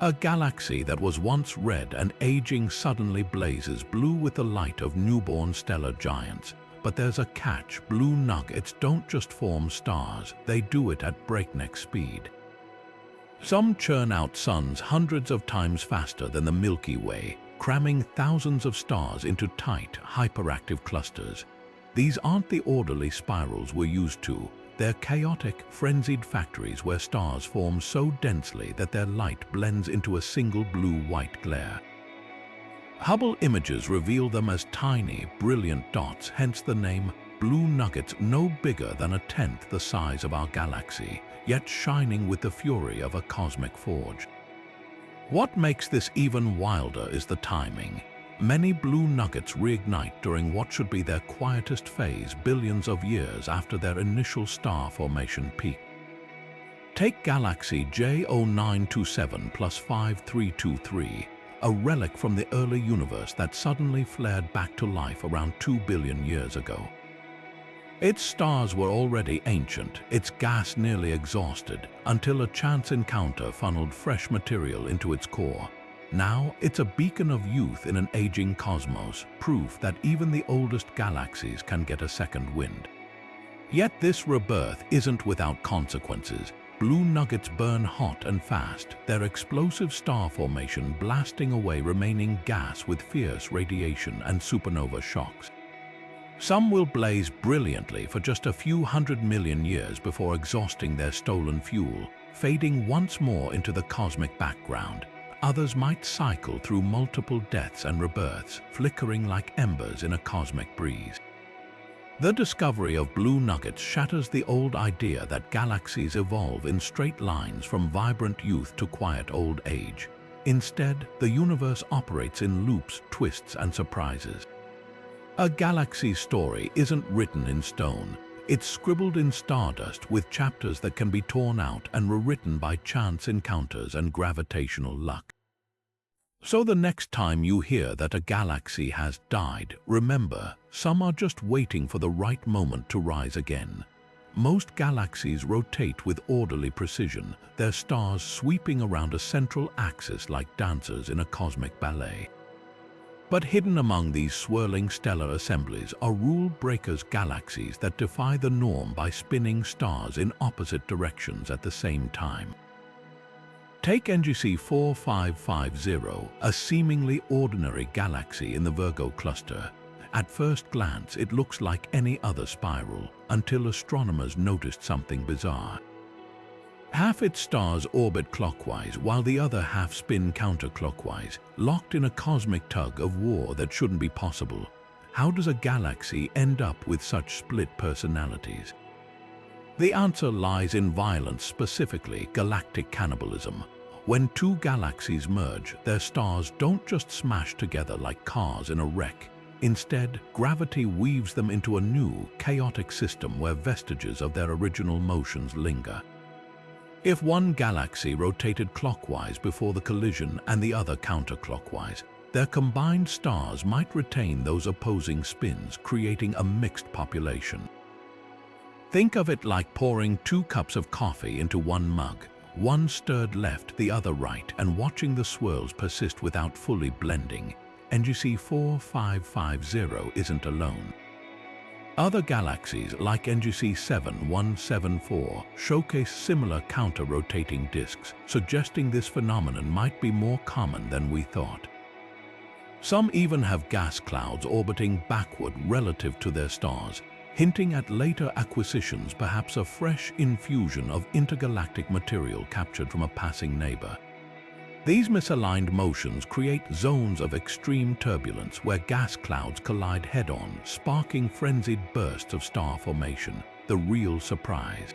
a galaxy that was once red and aging suddenly blazes blue with the light of newborn stellar giants. But there's a catch: blue nuggets don't just form stars, they do it at breakneck speed. Some churn out suns hundreds of times faster than the Milky Way, cramming thousands of stars into tight, hyperactive clusters. These aren't the orderly spirals we're used to. They're chaotic, frenzied factories where stars form so densely that their light blends into a single blue-white glare. Hubble images reveal them as tiny, brilliant dots, hence the name blue nuggets, no bigger than a tenth the size of our galaxy, yet shining with the fury of a cosmic forge. What makes this even wilder is the timing. Many blue nuggets reignite during what should be their quietest phase billions of years after their initial star formation peak. Take Galaxy J0927 plus 5323, a relic from the early universe that suddenly flared back to life around 2 billion years ago. Its stars were already ancient, its gas nearly exhausted, until a chance encounter funneled fresh material into its core. Now, it's a beacon of youth in an aging cosmos, proof that even the oldest galaxies can get a second wind. Yet this rebirth isn't without consequences. Blue nuggets burn hot and fast, their explosive star formation blasting away remaining gas with fierce radiation and supernova shocks. Some will blaze brilliantly for just a few 100 million years before exhausting their stolen fuel, fading once more into the cosmic background. Others might cycle through multiple deaths and rebirths, flickering like embers in a cosmic breeze. The discovery of blue nuggets shatters the old idea that galaxies evolve in straight lines from vibrant youth to quiet old age. Instead, the universe operates in loops, twists, and surprises. A galaxy's story isn't written in stone. It's scribbled in stardust with chapters that can be torn out and rewritten by chance encounters and gravitational luck. So the next time you hear that a galaxy has died, remember, some are just waiting for the right moment to rise again. Most galaxies rotate with orderly precision, their stars sweeping around a central axis like dancers in a cosmic ballet. But hidden among these swirling stellar assemblies are rule-breakers galaxies that defy the norm by spinning stars in opposite directions at the same time. Take NGC 4550, a seemingly ordinary galaxy in the Virgo cluster. At first glance, it looks like any other spiral, until astronomers noticed something bizarre. Half its stars orbit clockwise, while the other half spin counterclockwise, locked in a cosmic tug of war that shouldn't be possible. How does a galaxy end up with such split personalities? The answer lies in violence, specifically galactic cannibalism. When two galaxies merge, their stars don't just smash together like cars in a wreck. Instead, gravity weaves them into a new, chaotic system where vestiges of their original motions linger. If one galaxy rotated clockwise before the collision and the other counterclockwise, their combined stars might retain those opposing spins, creating a mixed population. Think of it like pouring 2 cups of coffee into one mug, one stirred left, the other right, and watching the swirls persist without fully blending. NGC 4550 isn't alone. Other galaxies, like NGC 7174, showcase similar counter-rotating disks, suggesting this phenomenon might be more common than we thought. Some even have gas clouds orbiting backward relative to their stars, hinting at later acquisitions, perhaps a fresh infusion of intergalactic material captured from a passing neighbor. These misaligned motions create zones of extreme turbulence where gas clouds collide head-on, sparking frenzied bursts of star formation, the real surprise.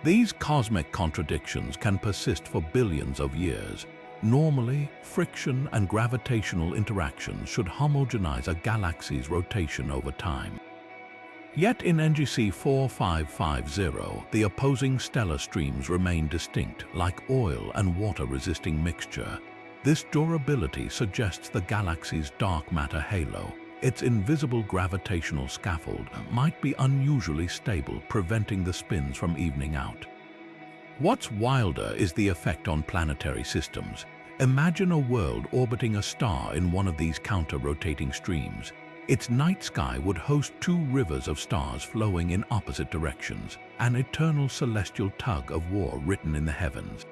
These cosmic contradictions can persist for billions of years. Normally, friction and gravitational interactions should homogenize a galaxy's rotation over time. Yet in NGC 4550, the opposing stellar streams remain distinct, like oil and water-resisting mixture. This durability suggests the galaxy's dark matter halo. Its invisible gravitational scaffold might be unusually stable, preventing the spins from evening out. What's wilder is the effect on planetary systems. Imagine a world orbiting a star in one of these counter-rotating streams. Its night sky would host 2 rivers of stars flowing in opposite directions, an eternal celestial tug of war written in the heavens.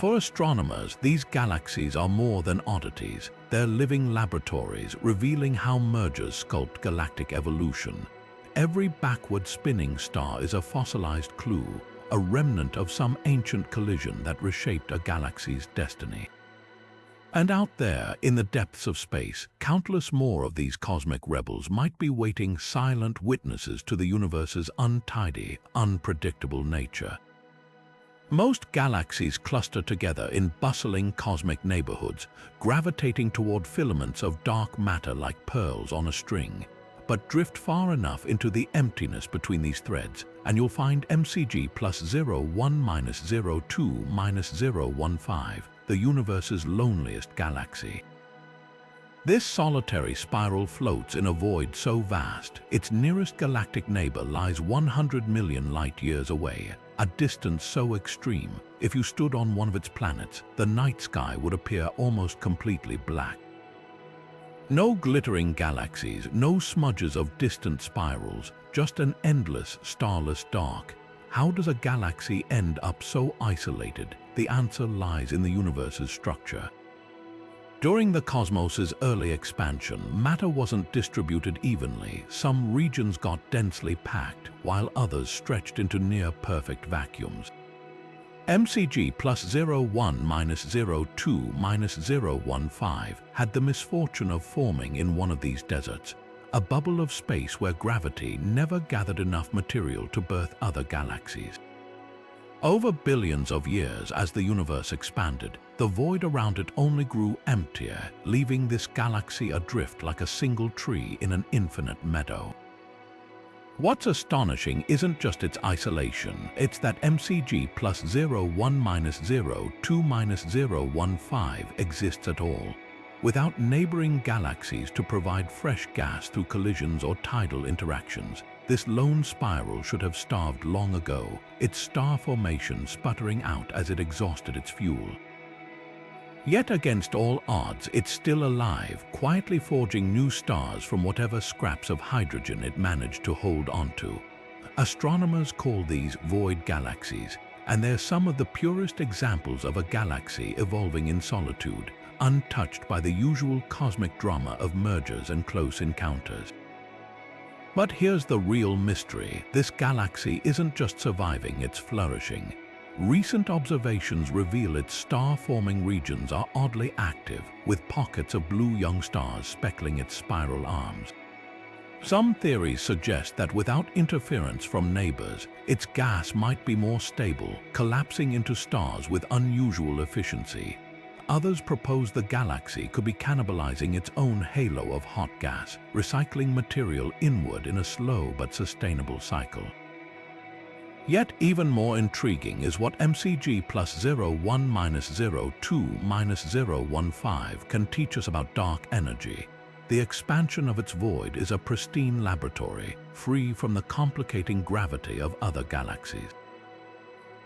For astronomers, these galaxies are more than oddities. They're living laboratories revealing how mergers sculpt galactic evolution. Every backward spinning star is a fossilized clue, a remnant of some ancient collision that reshaped a galaxy's destiny. And out there, in the depths of space, countless more of these cosmic rebels might be waiting silent witnesses to the universe's untidy, unpredictable nature. Most galaxies cluster together in bustling cosmic neighborhoods, gravitating toward filaments of dark matter like pearls on a string. But drift far enough into the emptiness between these threads, and you'll find MCG +01-02-015, the universe's loneliest galaxy. This solitary spiral floats in a void so vast, its nearest galactic neighbor lies 100 million light-years away, a distance so extreme, if you stood on one of its planets, the night sky would appear almost completely black. No glittering galaxies, no smudges of distant spirals, just an endless, starless dark. How does a galaxy end up so isolated? The answer lies in the universe's structure. During the cosmos's early expansion, matter wasn't distributed evenly. Some regions got densely packed, while others stretched into near-perfect vacuums. MCG +01-02-015 had the misfortune of forming in one of these deserts, a bubble of space where gravity never gathered enough material to birth other galaxies. Over billions of years, as the universe expanded, the void around it only grew emptier, leaving this galaxy adrift like a single tree in an infinite meadow. What's astonishing isn't just its isolation, it's that MCG +01-02-015 exists at all. Without neighboring galaxies to provide fresh gas through collisions or tidal interactions, this lone spiral should have starved long ago, its star formation sputtering out as it exhausted its fuel. Yet against all odds, it's still alive, quietly forging new stars from whatever scraps of hydrogen it managed to hold onto. Astronomers call these void galaxies, and they're some of the purest examples of a galaxy evolving in solitude, untouched by the usual cosmic drama of mergers and close encounters. But here's the real mystery. This galaxy isn't just surviving, it's flourishing. Recent observations reveal its star-forming regions are oddly active, with pockets of blue young stars speckling its spiral arms. Some theories suggest that without interference from neighbors, its gas might be more stable, collapsing into stars with unusual efficiency. Others propose the galaxy could be cannibalizing its own halo of hot gas, recycling material inward in a slow but sustainable cycle. Yet even more intriguing is what MCG +01-02-015 can teach us about dark energy. The expansion of its void is a pristine laboratory, free from the complicating gravity of other galaxies.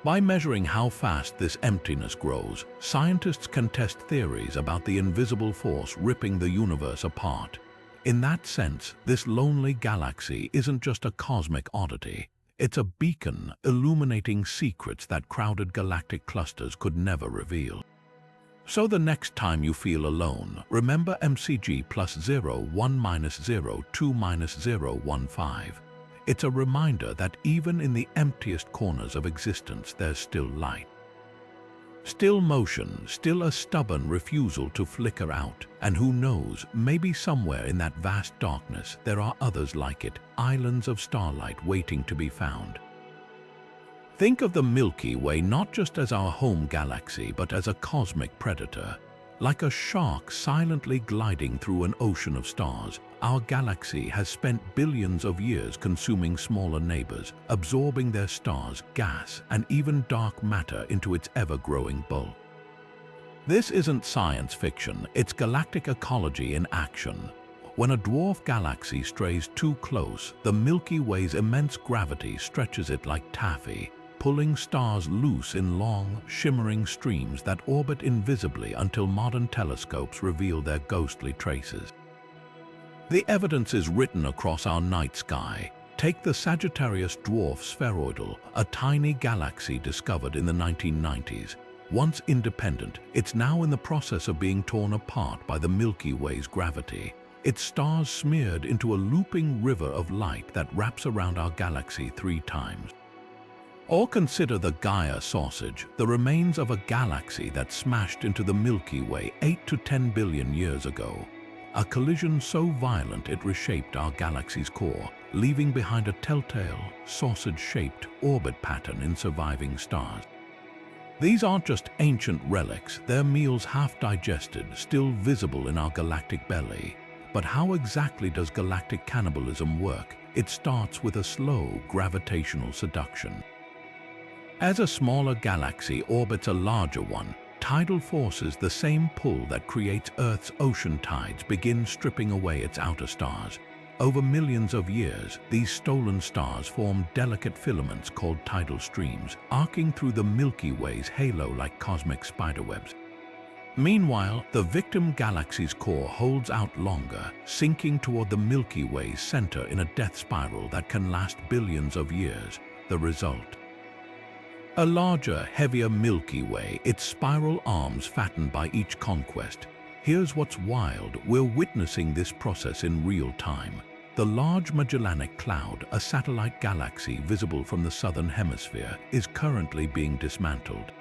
By measuring how fast this emptiness grows, scientists can test theories about the invisible force ripping the universe apart. In that sense, this lonely galaxy isn't just a cosmic oddity. It's a beacon illuminating secrets that crowded galactic clusters could never reveal. So the next time you feel alone, remember MCG +01-02-015. It's a reminder that even in the emptiest corners of existence, there's still light. Still motion, still a stubborn refusal to flicker out. And who knows, maybe somewhere in that vast darkness there are others like it, islands of starlight waiting to be found. Think of the Milky Way not just as our home galaxy, but as a cosmic predator. Like a shark silently gliding through an ocean of stars, our galaxy has spent billions of years consuming smaller neighbors, absorbing their stars, gas, and even dark matter into its ever-growing bulk. This isn't science fiction, it's galactic ecology in action. When a dwarf galaxy strays too close, the Milky Way's immense gravity stretches it like taffy, pulling stars loose in long, shimmering streams that orbit invisibly until modern telescopes reveal their ghostly traces. The evidence is written across our night sky. Take the Sagittarius dwarf spheroidal, a tiny galaxy discovered in the 1990s. Once independent, it's now in the process of being torn apart by the Milky Way's gravity, its stars smeared into a looping river of light that wraps around our galaxy 3 times. Or consider the Gaia sausage, the remains of a galaxy that smashed into the Milky Way 8 to 10 billion years ago. A collision so violent it reshaped our galaxy's core, leaving behind a telltale, sausage-shaped orbit pattern in surviving stars. These aren't just ancient relics, they're meals half digested, still visible in our galactic belly. But how exactly does galactic cannibalism work? It starts with a slow gravitational seduction. As a smaller galaxy orbits a larger one, tidal forces, the same pull that creates Earth's ocean tides, begin stripping away its outer stars. Over millions of years, these stolen stars form delicate filaments called tidal streams, arcing through the Milky Way's halo like cosmic spiderwebs. Meanwhile, the victim galaxy's core holds out longer, sinking toward the Milky Way's center in a death spiral that can last billions of years. The result: a larger, heavier Milky Way, its spiral arms fattened by each conquest. Here's what's wild: we're witnessing this process in real time. The Large Magellanic Cloud, a satellite galaxy visible from the southern hemisphere, is currently being dismantled.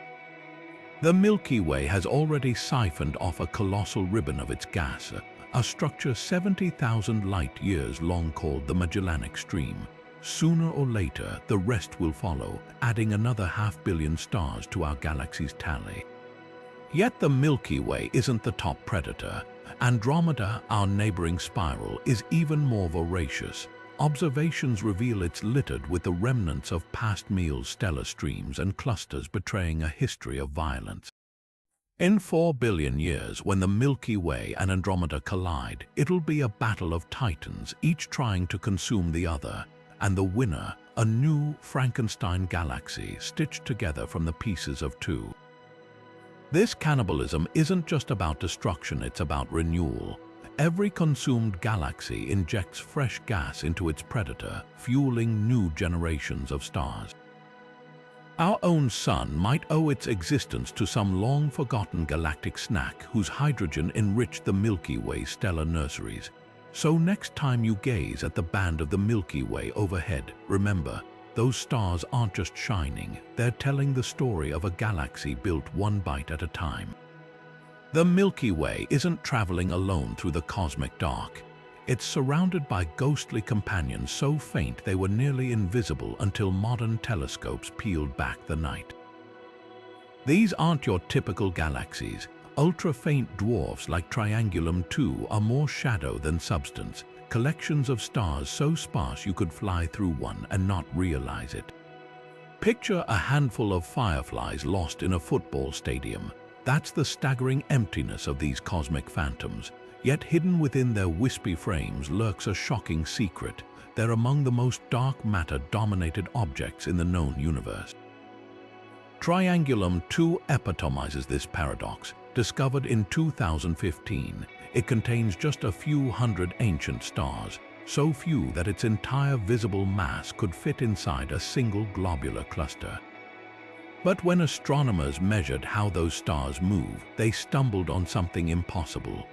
The Milky Way has already siphoned off a colossal ribbon of its gas, a structure 70,000 light-years long called the Magellanic Stream. Sooner or later, the rest will follow, adding another 500 million stars to our galaxy's tally. Yet the Milky Way isn't the top predator. Andromeda, our neighboring spiral, is even more voracious. Observations reveal it's littered with the remnants of past meals, stellar streams, and clusters betraying a history of violence. In 4 billion years, when the Milky Way and Andromeda collide, it'll be a battle of titans, each trying to consume the other. And the winner, a new Frankenstein galaxy stitched together from the pieces of two. This cannibalism isn't just about destruction, it's about renewal. Every consumed galaxy injects fresh gas into its predator, fueling new generations of stars. Our own sun might owe its existence to some long-forgotten galactic snack whose hydrogen enriched the Milky Way stellar nurseries. So next time you gaze at the band of the Milky Way overhead, remember, those stars aren't just shining, they're telling the story of a galaxy built one bite at a time. The Milky Way isn't traveling alone through the cosmic dark. It's surrounded by ghostly companions so faint they were nearly invisible until modern telescopes peeled back the night. These aren't your typical galaxies. Ultra-faint dwarfs like Triangulum 2 are more shadow than substance, collections of stars so sparse you could fly through one and not realize it. Picture a handful of fireflies lost in a football stadium. That's the staggering emptiness of these cosmic phantoms. Yet hidden within their wispy frames lurks a shocking secret. They're among the most dark matter-dominated objects in the known universe. Triangulum 2 epitomizes this paradox. Discovered in 2015, it contains just a few hundred ancient stars, so few that its entire visible mass could fit inside a single globular cluster. But when astronomers measured how those stars move, they stumbled on something impossible.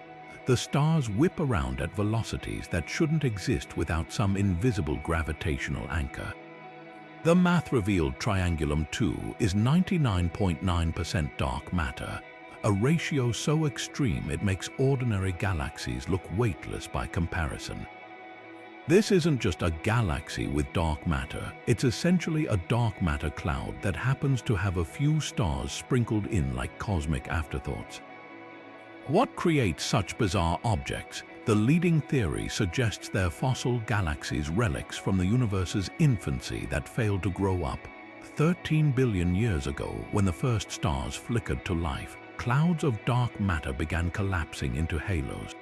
The stars whip around at velocities that shouldn't exist without some invisible gravitational anchor. The math revealed Triangulum 2 is 99.9% dark matter, a ratio so extreme it makes ordinary galaxies look weightless by comparison. This isn't just a galaxy with dark matter, it's essentially a dark matter cloud that happens to have a few stars sprinkled in like cosmic afterthoughts. What creates such bizarre objects? The leading theory suggests they're fossil galaxies, relics from the universe's infancy that failed to grow up. 13 billion years ago, when the first stars flickered to life, clouds of dark matter began collapsing into halos.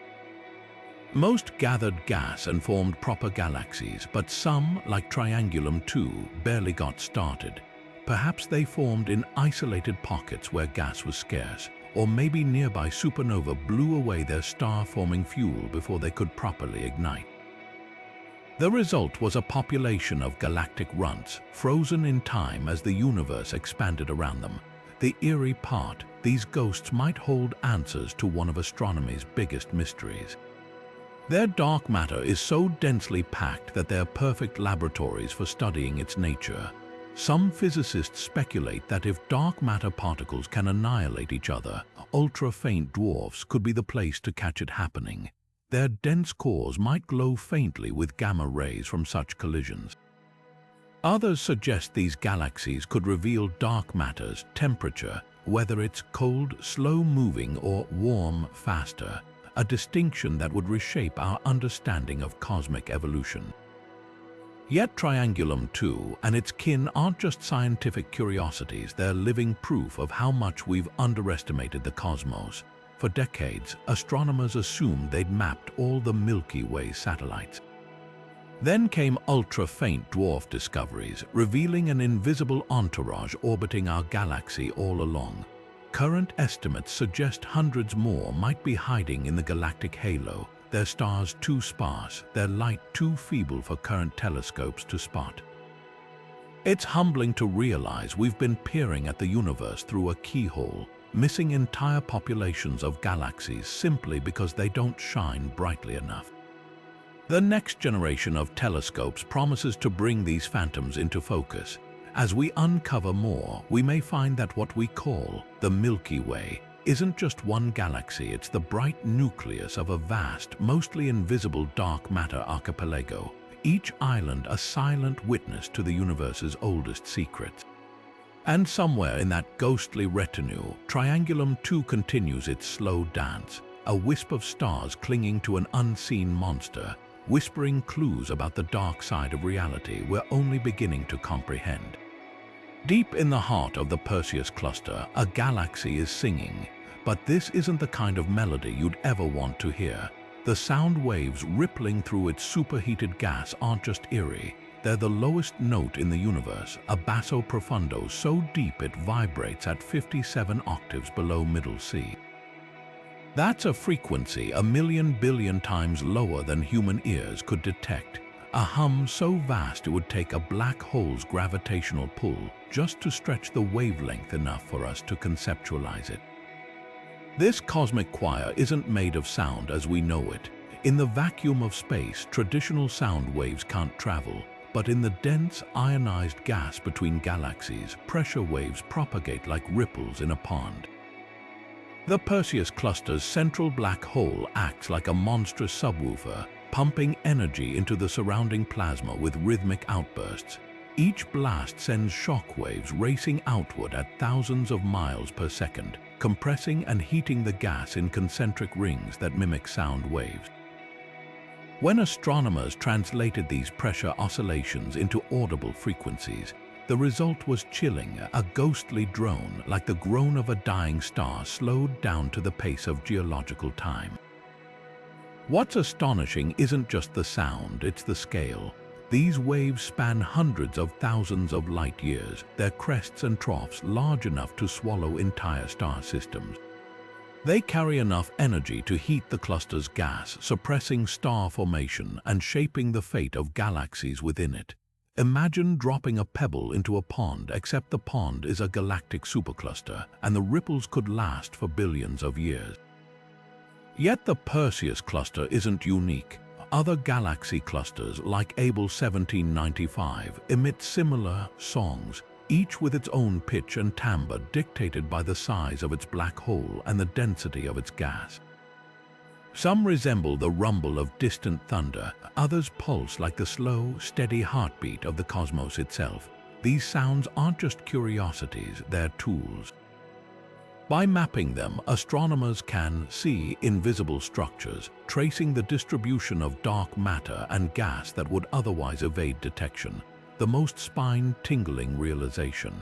Most gathered gas and formed proper galaxies, but some, like Triangulum 2, barely got started. Perhaps they formed in isolated pockets where gas was scarce, or maybe nearby supernova blew away their star-forming fuel before they could properly ignite. The result was a population of galactic runts, frozen in time as the universe expanded around them. The eerie part, these ghosts might hold answers to one of astronomy's biggest mysteries. Their dark matter is so densely packed that they're perfect laboratories for studying its nature. Some physicists speculate that if dark matter particles can annihilate each other, ultra-faint dwarfs could be the place to catch it happening. Their dense cores might glow faintly with gamma rays from such collisions. Others suggest these galaxies could reveal dark matter's temperature, whether it's cold, slow-moving, or warm, faster, a distinction that would reshape our understanding of cosmic evolution. Yet Triangulum 2 and its kin aren't just scientific curiosities, they're living proof of how much we've underestimated the cosmos. For decades, astronomers assumed they'd mapped all the Milky Way satellites. Then came ultra-faint dwarf discoveries, revealing an invisible entourage orbiting our galaxy all along. Current estimates suggest hundreds more might be hiding in the galactic halo, their stars too sparse, their light too feeble for current telescopes to spot. It's humbling to realize we've been peering at the universe through a keyhole, missing entire populations of galaxies simply because they don't shine brightly enough. The next generation of telescopes promises to bring these phantoms into focus. As we uncover more, we may find that what we call the Milky Way isn't just one galaxy, it's the bright nucleus of a vast, mostly invisible dark matter archipelago, each island a silent witness to the universe's oldest secrets. And somewhere in that ghostly retinue, Triangulum 2 continues its slow dance, a wisp of stars clinging to an unseen monster, whispering clues about the dark side of reality we're only beginning to comprehend. Deep in the heart of the Perseus cluster, a galaxy is singing, but this isn't the kind of melody you'd ever want to hear. The sound waves rippling through its superheated gas aren't just eerie, they're the lowest note in the universe, a basso profundo so deep it vibrates at 57 octaves below middle C. That's a frequency a million billion times lower than human ears could detect, a hum so vast it would take a black hole's gravitational pull just to stretch the wavelength enough for us to conceptualize it. This cosmic choir isn't made of sound as we know it. In the vacuum of space, traditional sound waves can't travel, but in the dense, ionized gas between galaxies, pressure waves propagate like ripples in a pond. The Perseus cluster's central black hole acts like a monstrous subwoofer, pumping energy into the surrounding plasma with rhythmic outbursts. Each blast sends shock waves racing outward at thousands of miles per second, compressing and heating the gas in concentric rings that mimic sound waves. When astronomers translated these pressure oscillations into audible frequencies, the result was chilling, a ghostly drone like the groan of a dying star slowed down to the pace of geological time. What's astonishing isn't just the sound, it's the scale. These waves span hundreds of thousands of light years, their crests and troughs large enough to swallow entire star systems. They carry enough energy to heat the cluster's gas, suppressing star formation and shaping the fate of galaxies within it. Imagine dropping a pebble into a pond, except the pond is a galactic supercluster, and the ripples could last for billions of years. Yet the Perseus cluster isn't unique. Other galaxy clusters, like Able 1795, emit similar songs, each with its own pitch and timbre dictated by the size of its black hole and the density of its gas. Some resemble the rumble of distant thunder, others pulse like the slow, steady heartbeat of the cosmos itself. These sounds aren't just curiosities, they're tools. By mapping them, astronomers can see invisible structures, tracing the distribution of dark matter and gas that would otherwise evade detection, the most spine-tingling realization.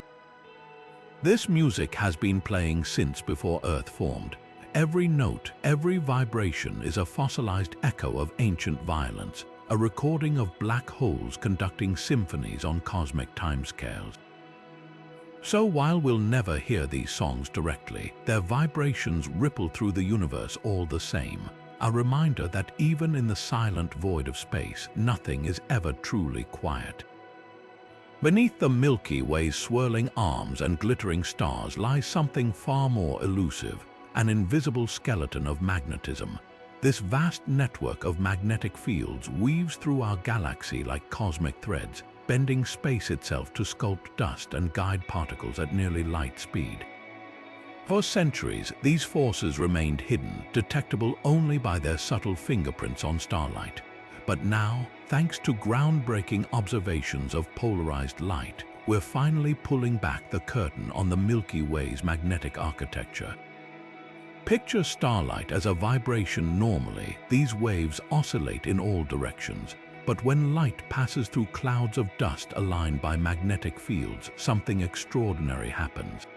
This music has been playing since before Earth formed. Every note, every vibration is a fossilized echo of ancient violence, a recording of black holes conducting symphonies on cosmic timescales. So while we'll never hear these songs directly, their vibrations ripple through the universe all the same, a reminder that even in the silent void of space, nothing is ever truly quiet. Beneath the Milky Way's swirling arms and glittering stars lies something far more elusive, an invisible skeleton of magnetism. This vast network of magnetic fields weaves through our galaxy like cosmic threads, bending space itself to sculpt dust and guide particles at nearly light speed. For centuries, these forces remained hidden, detectable only by their subtle fingerprints on starlight. But now, thanks to groundbreaking observations of polarized light, we're finally pulling back the curtain on the Milky Way's magnetic architecture. Picture starlight as a vibration. Normally, these waves oscillate in all directions. But when light passes through clouds of dust aligned by magnetic fields, something extraordinary happens.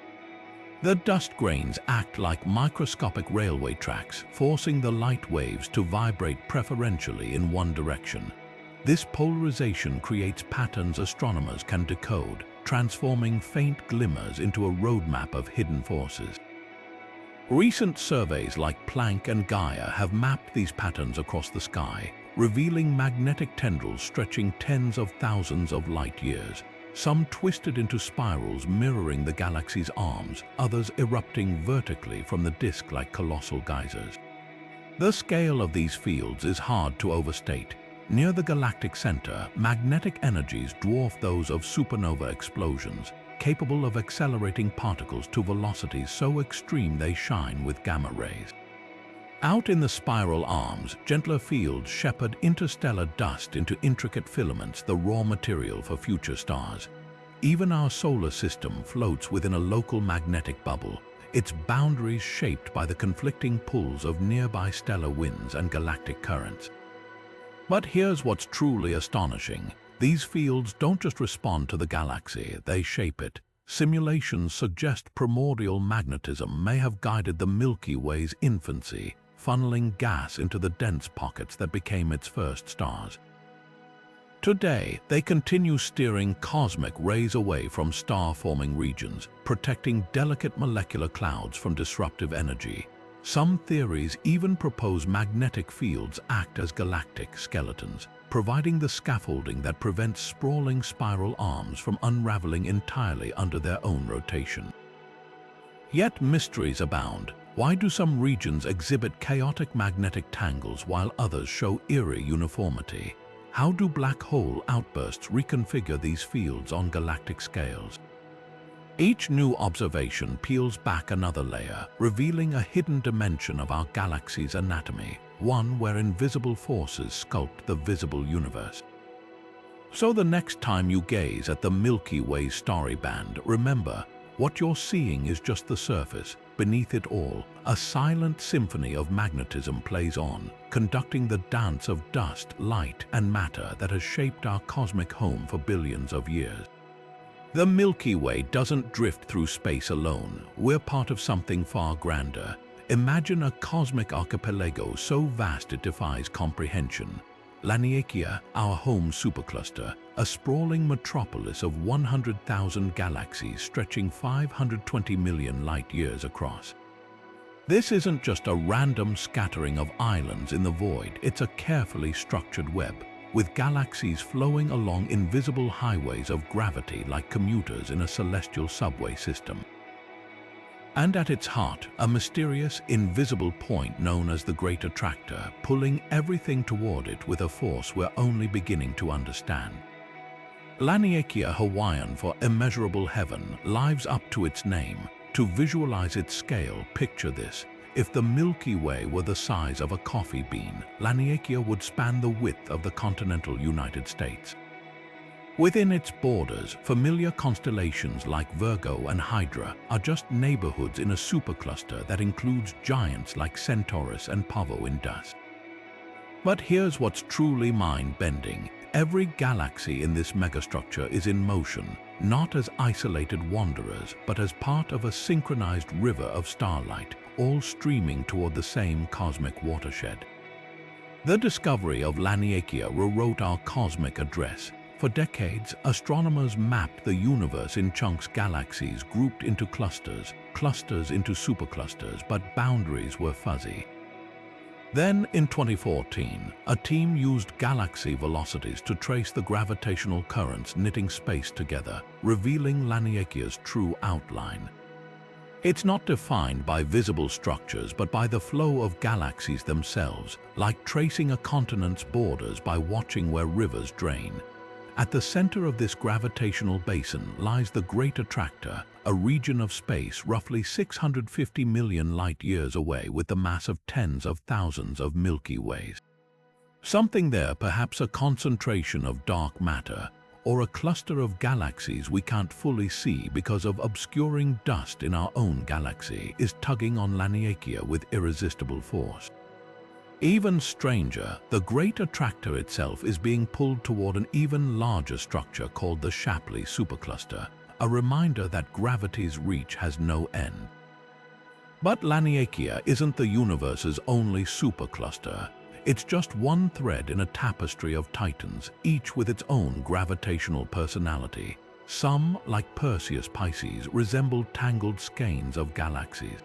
The dust grains act like microscopic railway tracks, forcing the light waves to vibrate preferentially in one direction. This polarization creates patterns astronomers can decode, transforming faint glimmers into a roadmap of hidden forces. Recent surveys like Planck and Gaia have mapped these patterns across the sky, revealing magnetic tendrils stretching tens of thousands of light years. Some twisted into spirals mirroring the galaxy's arms, others erupting vertically from the disk like colossal geysers. The scale of these fields is hard to overstate. Near the galactic center, magnetic energies dwarf those of supernova explosions, capable of accelerating particles to velocities so extreme they shine with gamma rays. Out in the spiral arms, gentler fields shepherd interstellar dust into intricate filaments, the raw material for future stars. Even our solar system floats within a local magnetic bubble, its boundaries shaped by the conflicting pulls of nearby stellar winds and galactic currents. But here's what's truly astonishing. These fields don't just respond to the galaxy, they shape it. Simulations suggest primordial magnetism may have guided the Milky Way's infancy, funneling gas into the dense pockets that became its first stars. Today, they continue steering cosmic rays away from star-forming regions, protecting delicate molecular clouds from disruptive energy. Some theories even propose magnetic fields act as galactic skeletons, providing the scaffolding that prevents sprawling spiral arms from unraveling entirely under their own rotation. Yet mysteries abound. Why do some regions exhibit chaotic magnetic tangles while others show eerie uniformity? How do black hole outbursts reconfigure these fields on galactic scales? Each new observation peels back another layer, revealing a hidden dimension of our galaxy's anatomy, one where invisible forces sculpt the visible universe. So the next time you gaze at the Milky Way's starry band, remember, what you're seeing is just the surface. Beneath it all, a silent symphony of magnetism plays on, conducting the dance of dust, light, and matter that has shaped our cosmic home for billions of years. The Milky Way doesn't drift through space alone. We're part of something far grander. Imagine a cosmic archipelago so vast it defies comprehension. Laniakea, our home supercluster, a sprawling metropolis of 100,000 galaxies stretching 520 million light-years across. This isn't just a random scattering of islands in the void, it's a carefully structured web, with galaxies flowing along invisible highways of gravity like commuters in a celestial subway system. And at its heart, a mysterious, invisible point known as the Great Attractor, pulling everything toward it with a force we're only beginning to understand. Laniakea, Hawaiian for immeasurable heaven, lives up to its name. To visualize its scale, picture this. If the Milky Way were the size of a coffee bean, Laniakea would span the width of the continental United States. Within its borders, familiar constellations like Virgo and Hydra are just neighborhoods in a supercluster that includes giants like Centaurus and Pavo in dust. But here's what's truly mind-bending. Every galaxy in this megastructure is in motion, not as isolated wanderers, but as part of a synchronized river of starlight, all streaming toward the same cosmic watershed. The discovery of Laniakea rewrote our cosmic address. For decades, astronomers mapped the universe in chunks, galaxies grouped into clusters, clusters into superclusters, but boundaries were fuzzy. Then, in 2014, a team used galaxy velocities to trace the gravitational currents knitting space together, revealing Laniakia's true outline. It's not defined by visible structures, but by the flow of galaxies themselves, like tracing a continent's borders by watching where rivers drain. At the center of this gravitational basin lies the Great Attractor, a region of space roughly 650 million light-years away with the mass of tens of thousands of Milky Ways. Something there, perhaps a concentration of dark matter, or a cluster of galaxies we can't fully see because of obscuring dust in our own galaxy, is tugging on Laniakea with irresistible force. Even stranger, the Great Attractor itself is being pulled toward an even larger structure called the Shapley supercluster, a reminder that gravity's reach has no end. But Laniakea isn't the universe's only supercluster. It's just one thread in a tapestry of titans, each with its own gravitational personality. Some, like Perseus Pisces, resemble tangled skeins of galaxies.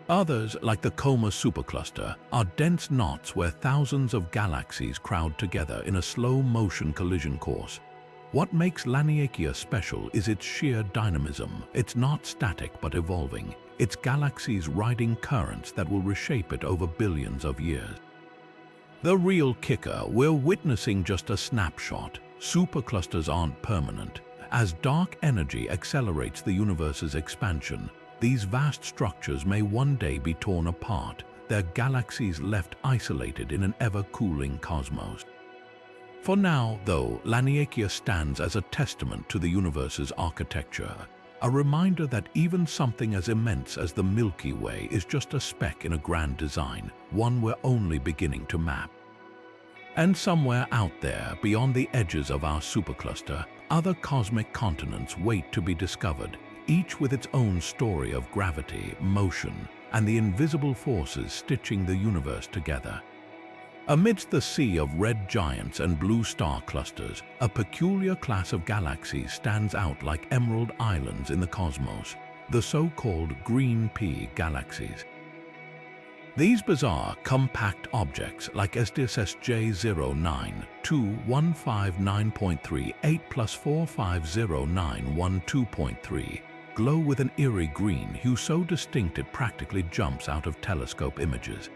Others, like the Coma supercluster, are dense knots where thousands of galaxies crowd together in a slow-motion collision course. What makes Laniakea special is its sheer dynamism. It's not static but evolving. It's galaxies riding currents that will reshape it over billions of years. The real kicker, we're witnessing just a snapshot. Superclusters aren't permanent. As dark energy accelerates the universe's expansion, these vast structures may one day be torn apart, their galaxies left isolated in an ever-cooling cosmos. For now, though, Laniakea stands as a testament to the universe's architecture, a reminder that even something as immense as the Milky Way is just a speck in a grand design, one we're only beginning to map. And somewhere out there, beyond the edges of our supercluster, other cosmic continents wait to be discovered, each with its own story of gravity, motion, and the invisible forces stitching the universe together. Amidst the sea of red giants and blue star clusters, a peculiar class of galaxies stands out like emerald islands in the cosmos, the so-called green pea galaxies. These bizarre, compact objects, like SDSS J09 2159.38 plus 450912.3, glow with an eerie green hue so distinct it practically jumps out of telescope images.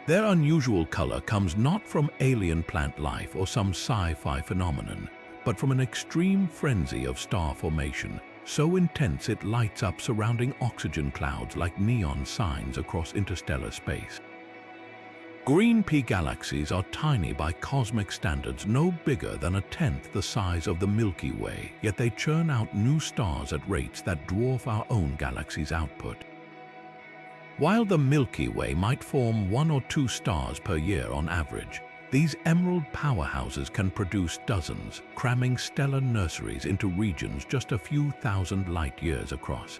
Their unusual color comes not from alien plant life or some sci-fi phenomenon, but from an extreme frenzy of star formation, so intense it lights up surrounding oxygen clouds like neon signs across interstellar space. Green pea galaxies are tiny by cosmic standards, no bigger than a tenth the size of the Milky Way, yet they churn out new stars at rates that dwarf our own galaxy's output. While the Milky Way might form 1 or 2 stars per year on average, these emerald powerhouses can produce dozens, cramming stellar nurseries into regions just a few thousand light-years across.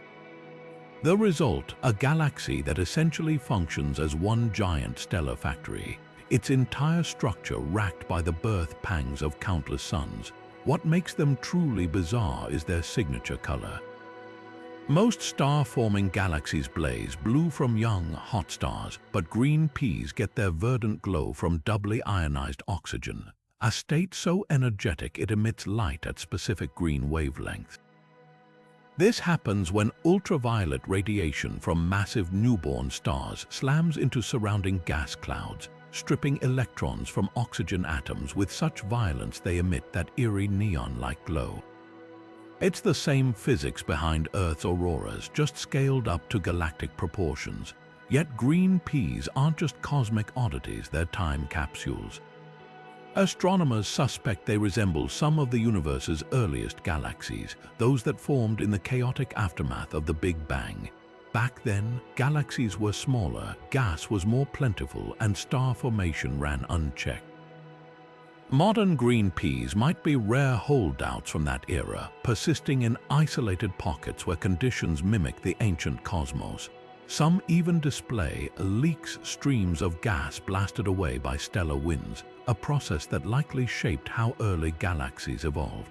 The result, a galaxy that essentially functions as one giant stellar factory, its entire structure racked by the birth pangs of countless suns. What makes them truly bizarre is their signature color. Most star-forming galaxies blaze blue from young, hot stars, but green peas get their verdant glow from doubly ionized oxygen, a state so energetic it emits light at specific green wavelengths. This happens when ultraviolet radiation from massive newborn stars slams into surrounding gas clouds, stripping electrons from oxygen atoms with such violence they emit that eerie neon-like glow. It's the same physics behind Earth's auroras, just scaled up to galactic proportions. Yet green peas aren't just cosmic oddities, they're time capsules. Astronomers suspect they resemble some of the universe's earliest galaxies, those that formed in the chaotic aftermath of the Big Bang. Back then, galaxies were smaller, gas was more plentiful, and star formation ran unchecked. Modern green peas might be rare holdouts from that era, persisting in isolated pockets where conditions mimic the ancient cosmos. Some even display leaks, streams of gas blasted away by stellar winds, a process that likely shaped how early galaxies evolved.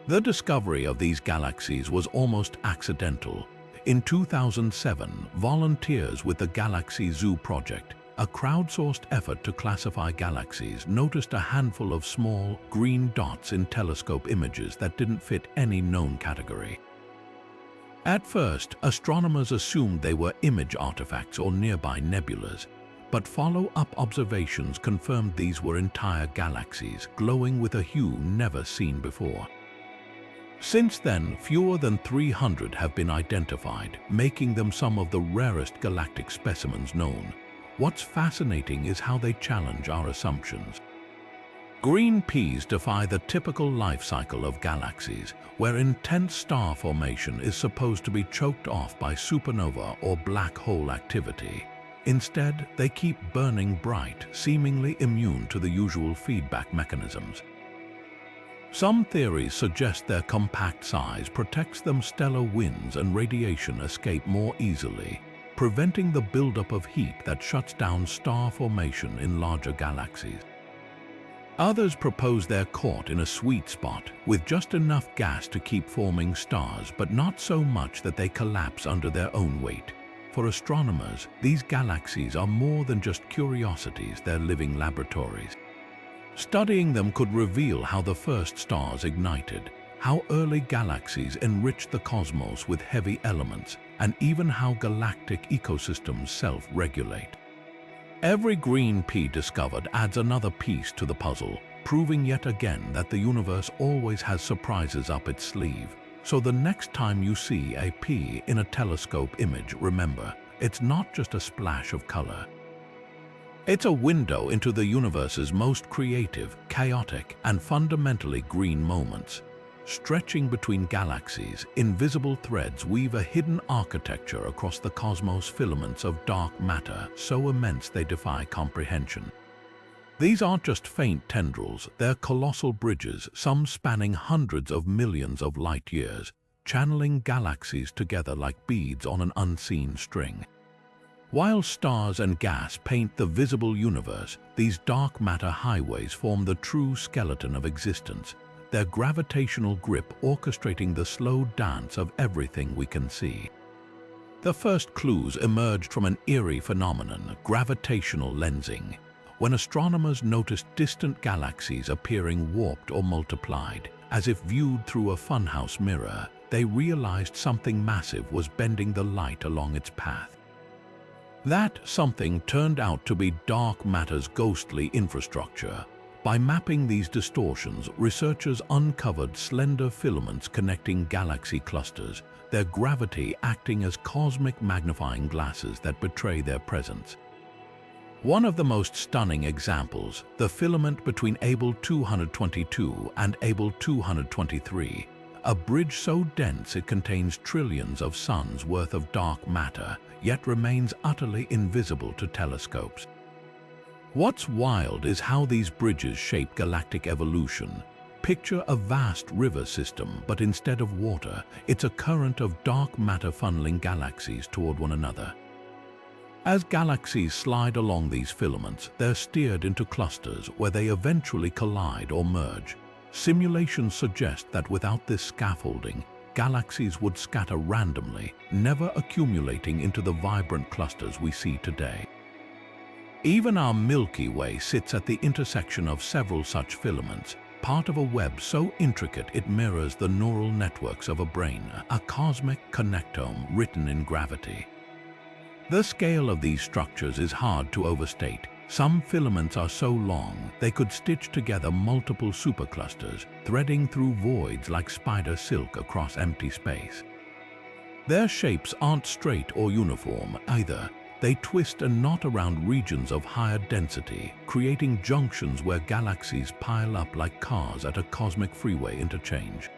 The discovery of these galaxies was almost accidental. In 2007, volunteers with the Galaxy Zoo project, a crowdsourced effort to classify galaxies, noticed a handful of small, green dots in telescope images that didn't fit any known category. At first, astronomers assumed they were image artifacts or nearby nebulas, but follow-up observations confirmed these were entire galaxies, glowing with a hue never seen before. Since then, fewer than 300 have been identified, making them some of the rarest galactic specimens known. What's fascinating is how they challenge our assumptions. Green peas defy the typical life cycle of galaxies, where intense star formation is supposed to be choked off by supernova or black hole activity. Instead, they keep burning bright, seemingly immune to the usual feedback mechanisms. Some theories suggest their compact size protects them stellar winds and radiation escape more easily, preventing the buildup of heat that shuts down star formation in larger galaxies. Others propose they're caught in a sweet spot, with just enough gas to keep forming stars, but not so much that they collapse under their own weight. For astronomers, these galaxies are more than just curiosities, they're living laboratories. Studying them could reveal how the first stars ignited, how early galaxies enriched the cosmos with heavy elements, and even how galactic ecosystems self-regulate. Every green pea discovered adds another piece to the puzzle, proving yet again that the universe always has surprises up its sleeve. So the next time you see a pea in a telescope image, remember, it's not just a splash of color. It's a window into the universe's most creative, chaotic, and fundamentally green moments. Stretching between galaxies, invisible threads weave a hidden architecture across the cosmos, filaments of dark matter so immense they defy comprehension. These aren't just faint tendrils, they're colossal bridges, some spanning hundreds of millions of light years, channeling galaxies together like beads on an unseen string. While stars and gas paint the visible universe, these dark matter highways form the true skeleton of existence, their gravitational grip orchestrating the slow dance of everything we can see. The first clues emerged from an eerie phenomenon, gravitational lensing, when astronomers noticed distant galaxies appearing warped or multiplied. As if viewed through a funhouse mirror, they realized something massive was bending the light along its path. That something turned out to be dark matter's ghostly infrastructure. By mapping these distortions, researchers uncovered slender filaments connecting galaxy clusters, their gravity acting as cosmic magnifying glasses that betray their presence. One of the most stunning examples, the filament between Able 222 and Able 223, a bridge so dense it contains trillions of suns worth of dark matter, yet remains utterly invisible to telescopes. What's wild is how these bridges shape galactic evolution. Picture a vast river system, but instead of water, it's a current of dark matter funneling galaxies toward one another. As galaxies slide along these filaments, they're steered into clusters where they eventually collide or merge. Simulations suggest that without this scaffolding, galaxies would scatter randomly, never accumulating into the vibrant clusters we see today. Even our Milky Way sits at the intersection of several such filaments, part of a web so intricate it mirrors the neural networks of a brain, a cosmic connectome written in gravity. The scale of these structures is hard to overstate. Some filaments are so long they could stitch together multiple superclusters, threading through voids like spider silk across empty space. Their shapes aren't straight or uniform either. They twist and knot around regions of higher density, creating junctions where galaxies pile up like cars at a cosmic freeway interchange.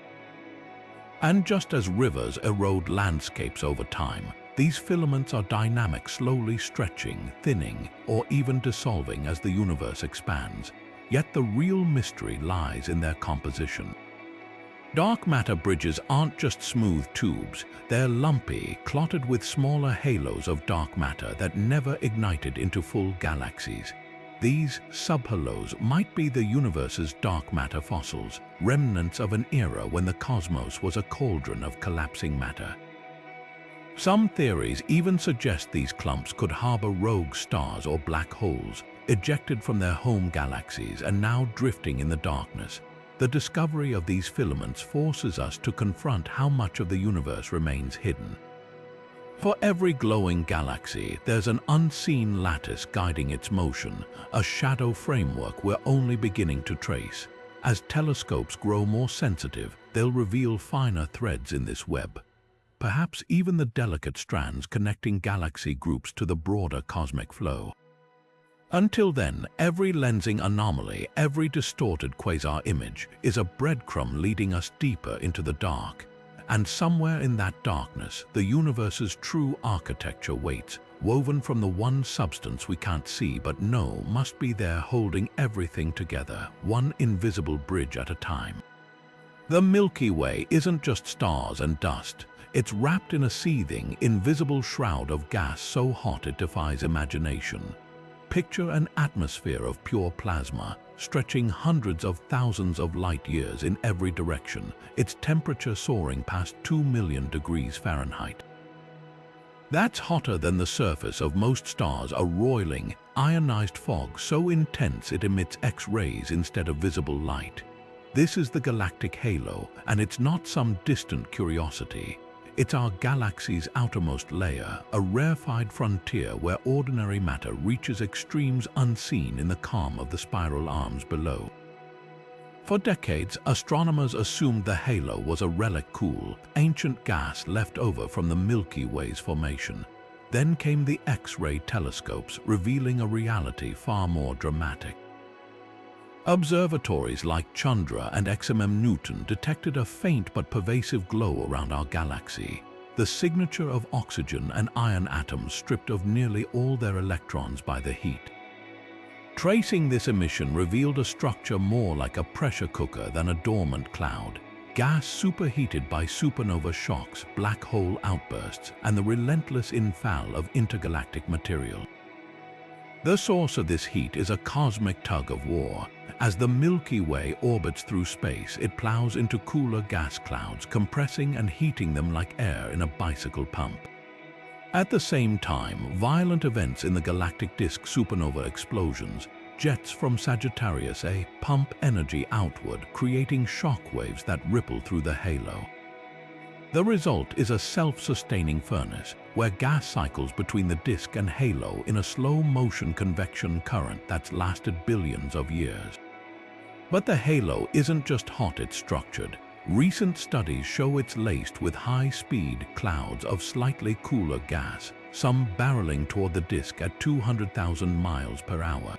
And just as rivers erode landscapes over time, these filaments are dynamic, slowly stretching, thinning, or even dissolving as the universe expands. Yet the real mystery lies in their composition. Dark matter bridges aren't just smooth tubes, they're lumpy, clotted with smaller halos of dark matter that never ignited into full galaxies. These subhalos might be the universe's dark matter fossils, remnants of an era when the cosmos was a cauldron of collapsing matter. Some theories even suggest these clumps could harbor rogue stars or black holes, ejected from their home galaxies and now drifting in the darkness. The discovery of these filaments forces us to confront how much of the universe remains hidden. For every glowing galaxy, there's an unseen lattice guiding its motion, a shadow framework we're only beginning to trace. As telescopes grow more sensitive, they'll reveal finer threads in this web. Perhaps even the delicate strands connecting galaxy groups to the broader cosmic flow. Until then, every lensing anomaly, every distorted quasar image is a breadcrumb leading us deeper into the dark. And somewhere in that darkness, the universe's true architecture waits, woven from the one substance we can't see but know must be there holding everything together, one invisible bridge at a time. The Milky Way isn't just stars and dust. It's wrapped in a seething, invisible shroud of gas so hot it defies imagination. Picture an atmosphere of pure plasma, stretching hundreds of thousands of light years in every direction, its temperature soaring past 2 million degrees Fahrenheit. That's hotter than the surface of most stars, a roiling, ionized fog so intense it emits X-rays instead of visible light. This is the galactic halo, and it's not some distant curiosity. It's our galaxy's outermost layer, a rarefied frontier where ordinary matter reaches extremes unseen in the calm of the spiral arms below. For decades, astronomers assumed the halo was a relic cool, ancient gas left over from the Milky Way's formation. Then came the X-ray telescopes, revealing a reality far more dramatic. Observatories like Chandra and XMM Newton detected a faint but pervasive glow around our galaxy, the signature of oxygen and iron atoms stripped of nearly all their electrons by the heat. Tracing this emission revealed a structure more like a pressure cooker than a dormant cloud, gas superheated by supernova shocks, black hole outbursts, and the relentless infall of intergalactic material. The source of this heat is a cosmic tug-of-war. As the Milky Way orbits through space, it plows into cooler gas clouds, compressing and heating them like air in a bicycle pump. At the same time, violent events in the galactic disk supernova explosions, jets from Sagittarius A pump energy outward, creating shock waves that ripple through the halo. The result is a self-sustaining furnace, where gas cycles between the disk and halo in a slow-motion convection current that's lasted billions of years. But the halo isn't just hot, it's structured. Recent studies show it's laced with high-speed clouds of slightly cooler gas, some barreling toward the disk at 200,000 miles per hour.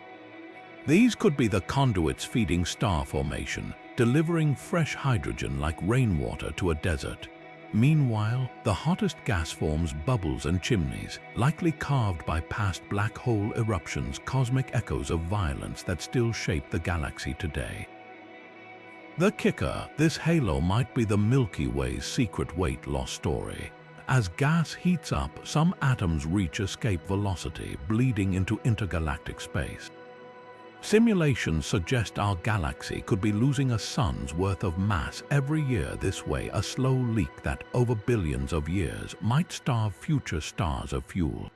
These could be the conduits feeding star formation, delivering fresh hydrogen like rainwater to a desert. Meanwhile, the hottest gas forms bubbles and chimneys, likely carved by past black hole eruptions, cosmic echoes of violence that still shape the galaxy today. The kicker, this halo might be the Milky Way's secret weight loss story. As gas heats up, some atoms reach escape velocity, bleeding into intergalactic space. Simulations suggest our galaxy could be losing a sun's worth of mass every year this way, a slow leak that, over billions of years, might starve future stars of fuel.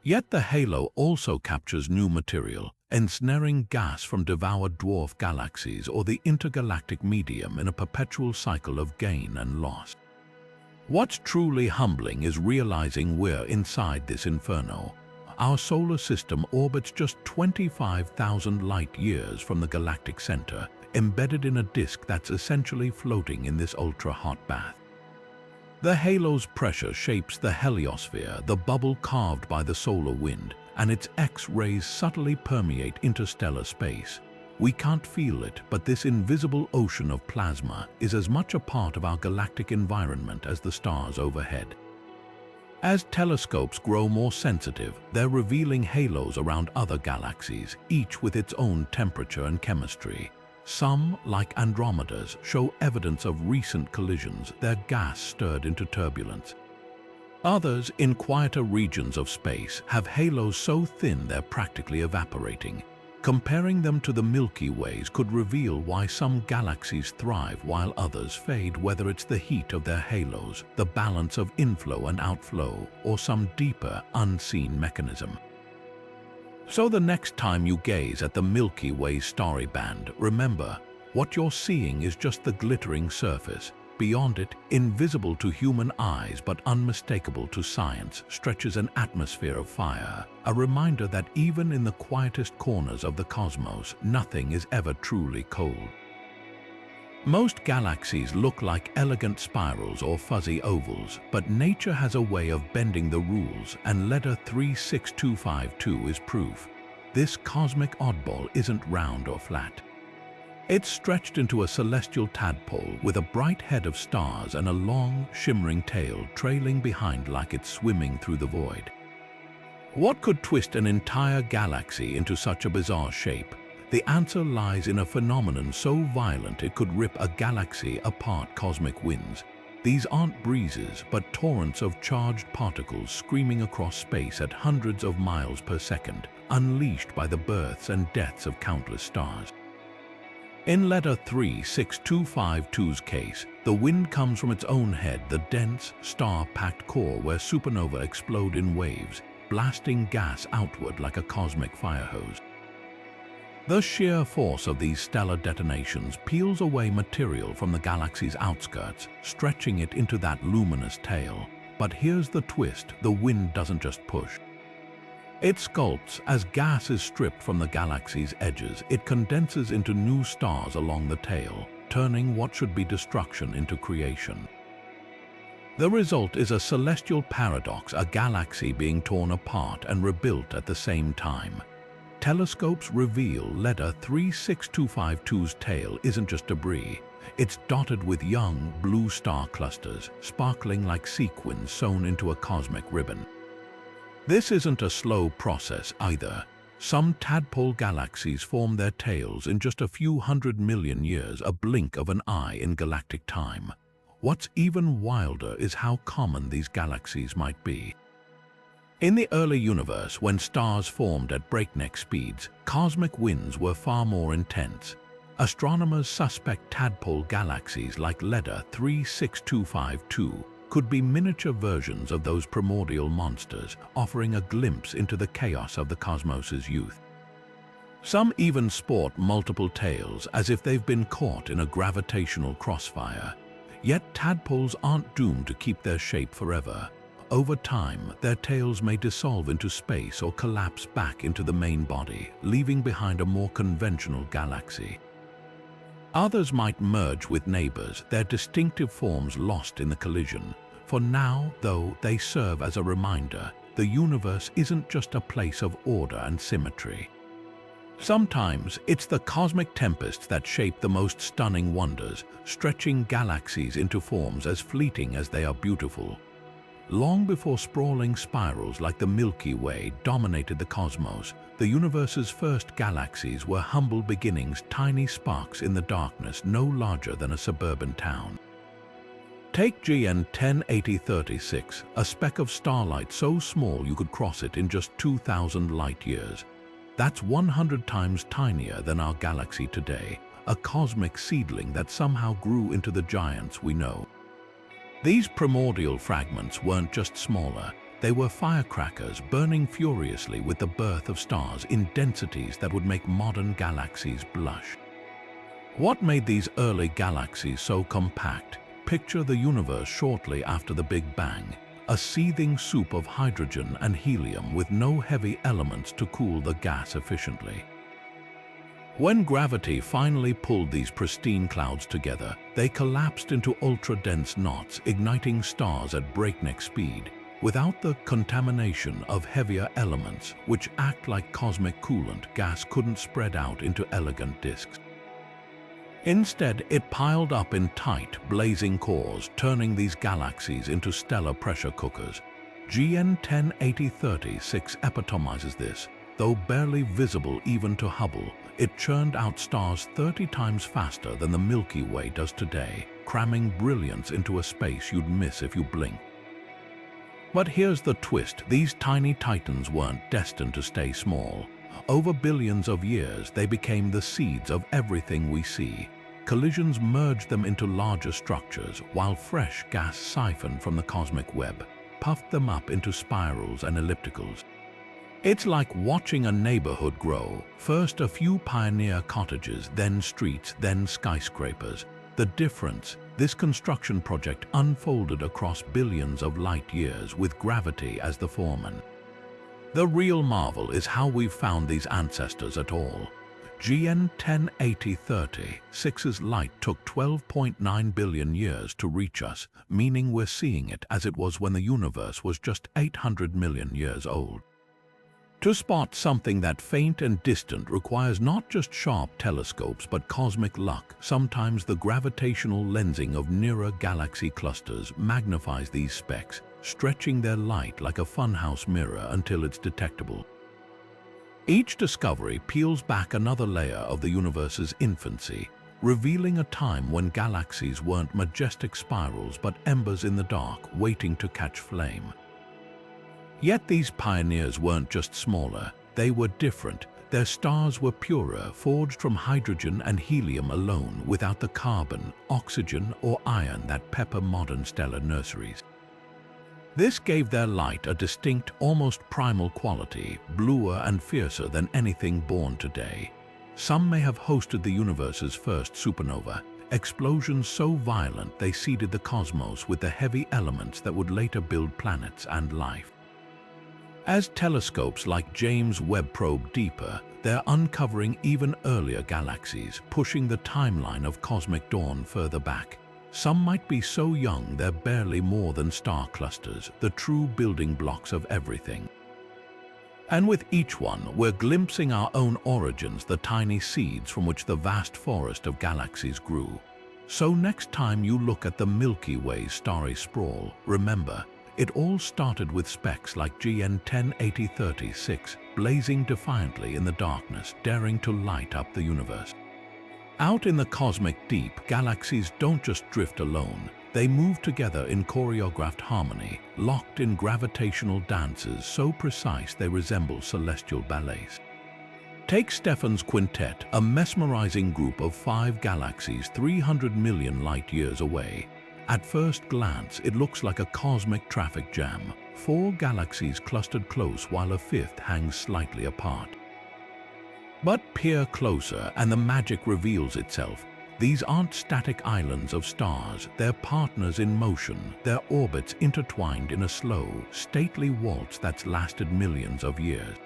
Yet the halo also captures new material, ensnaring gas from devoured dwarf galaxies or the intergalactic medium in a perpetual cycle of gain and loss. What's truly humbling is realizing we're inside this inferno. Our solar system orbits just 25,000 light-years from the galactic center, embedded in a disk that's essentially floating in this ultra-hot bath. The halo's pressure shapes the heliosphere, the bubble carved by the solar wind, and its X-rays subtly permeate interstellar space. We can't feel it, but this invisible ocean of plasma is as much a part of our galactic environment as the stars overhead. As telescopes grow more sensitive, they're revealing halos around other galaxies, each with its own temperature and chemistry. Some, like Andromeda's, show evidence of recent collisions, their gas stirred into turbulence. Others, in quieter regions of space, have halos so thin they're practically evaporating. Comparing them to the Milky Ways could reveal why some galaxies thrive while others fade, whether it's the heat of their halos, the balance of inflow and outflow, or some deeper, unseen mechanism. So the next time you gaze at the Milky Way's starry band, remember, what you're seeing is just the glittering surface. Beyond it, invisible to human eyes but unmistakable to science, stretches an atmosphere of fire, a reminder that even in the quietest corners of the cosmos, nothing is ever truly cold. Most galaxies look like elegant spirals or fuzzy ovals, but nature has a way of bending the rules, and letter 36252 is proof. This cosmic oddball isn't round or flat. It's stretched into a celestial tadpole with a bright head of stars and a long, shimmering tail trailing behind like it's swimming through the void. What could twist an entire galaxy into such a bizarre shape? The answer lies in a phenomenon so violent it could rip a galaxy apart: cosmic winds. These aren't breezes, but torrents of charged particles screaming across space at hundreds of miles per second, unleashed by the births and deaths of countless stars. In letter 36252's case, the wind comes from its own head, the dense, star-packed core where supernova explode in waves, blasting gas outward like a cosmic fire hose. The sheer force of these stellar detonations peels away material from the galaxy's outskirts, stretching it into that luminous tail. But here's the twist: the wind doesn't just push. It sculpts. As gas is stripped from the galaxy's edges, it condenses into new stars along the tail, turning what should be destruction into creation. The result is a celestial paradox, a galaxy being torn apart and rebuilt at the same time. Telescopes reveal letter 36252's tail isn't just debris. It's dotted with young, blue star clusters, sparkling like sequins sewn into a cosmic ribbon. This isn't a slow process either. Some tadpole galaxies form their tails in just a few 100 million years, a blink of an eye in galactic time. What's even wilder is how common these galaxies might be. In the early universe, when stars formed at breakneck speeds, cosmic winds were far more intense. Astronomers suspect tadpole galaxies like letter 36252 could be miniature versions of those primordial monsters, offering a glimpse into the chaos of the cosmos's youth. Some even sport multiple tails, as if they've been caught in a gravitational crossfire. Yet tadpoles aren't doomed to keep their shape forever. Over time, their tails may dissolve into space or collapse back into the main body, leaving behind a more conventional galaxy. Others might merge with neighbors, their distinctive forms lost in the collision. For now, though, they serve as a reminder: the universe isn't just a place of order and symmetry. Sometimes it's the cosmic tempests that shape the most stunning wonders, stretching galaxies into forms as fleeting as they are beautiful. Long before sprawling spirals like the Milky Way dominated the cosmos, the universe's first galaxies were humble beginnings, tiny sparks in the darkness no larger than a suburban town. Take GN 108036, a speck of starlight so small you could cross it in just 2,000 light-years. That's 100 times tinier than our galaxy today, a cosmic seedling that somehow grew into the giants we know. These primordial fragments weren't just smaller, they were firecrackers burning furiously with the birth of stars in densities that would make modern galaxies blush. What made these early galaxies so compact? Picture the universe shortly after the Big Bang, a seething soup of hydrogen and helium with no heavy elements to cool the gas efficiently. When gravity finally pulled these pristine clouds together, they collapsed into ultra-dense knots, igniting stars at breakneck speed, without the contamination of heavier elements, which act like cosmic coolant. Gas couldn't spread out into elegant disks. Instead, it piled up in tight, blazing cores, turning these galaxies into stellar pressure cookers. GN 108036 epitomizes this. Though barely visible even to Hubble, it churned out stars 30 times faster than the Milky Way does today, cramming brilliance into a space you'd miss if you blink. But here's the twist: these tiny titans weren't destined to stay small. Over billions of years, they became the seeds of everything we see. Collisions merged them into larger structures, while fresh gas siphoned from the cosmic web puffed them up into spirals and ellipticals. It's like watching a neighborhood grow. First a few pioneer cottages, then streets, then skyscrapers. The difference: this construction project unfolded across billions of light years with gravity as the foreman. The real marvel is how we've found these ancestors at all. GN 108036's light took 12.9 billion years to reach us, meaning we're seeing it as it was when the universe was just 800 million years old. To spot something that faint and distant requires not just sharp telescopes but cosmic luck. Sometimes the gravitational lensing of nearer galaxy clusters magnifies these specks, stretching their light like a funhouse mirror until it's detectable. Each discovery peels back another layer of the universe's infancy, revealing a time when galaxies weren't majestic spirals but embers in the dark waiting to catch flame. Yet these pioneers weren't just smaller, they were different. Their stars were purer, forged from hydrogen and helium alone, without the carbon, oxygen, or iron that pepper modern stellar nurseries. This gave their light a distinct, almost primal quality, bluer and fiercer than anything born today. Some may have hosted the universe's first supernova, explosions so violent they seeded the cosmos with the heavy elements that would later build planets and life. As telescopes like James Webb probe deeper, they're uncovering even earlier galaxies, pushing the timeline of cosmic dawn further back. Some might be so young they're barely more than star clusters, the true building blocks of everything. And with each one, we're glimpsing our own origins, the tiny seeds from which the vast forest of galaxies grew. So next time you look at the Milky Way's starry sprawl, remember, it all started with specks like GN 108036, blazing defiantly in the darkness, daring to light up the universe. Out in the cosmic deep, galaxies don't just drift alone. They move together in choreographed harmony, locked in gravitational dances so precise they resemble celestial ballets. Take Stephan's Quintet, a mesmerizing group of 5 galaxies 300 million light-years away. At first glance, it looks like a cosmic traffic jam, 4 galaxies clustered close while a 5th hangs slightly apart. But peer closer and the magic reveals itself. These aren't static islands of stars, they're partners in motion, their orbits intertwined in a slow, stately waltz that's lasted millions of years.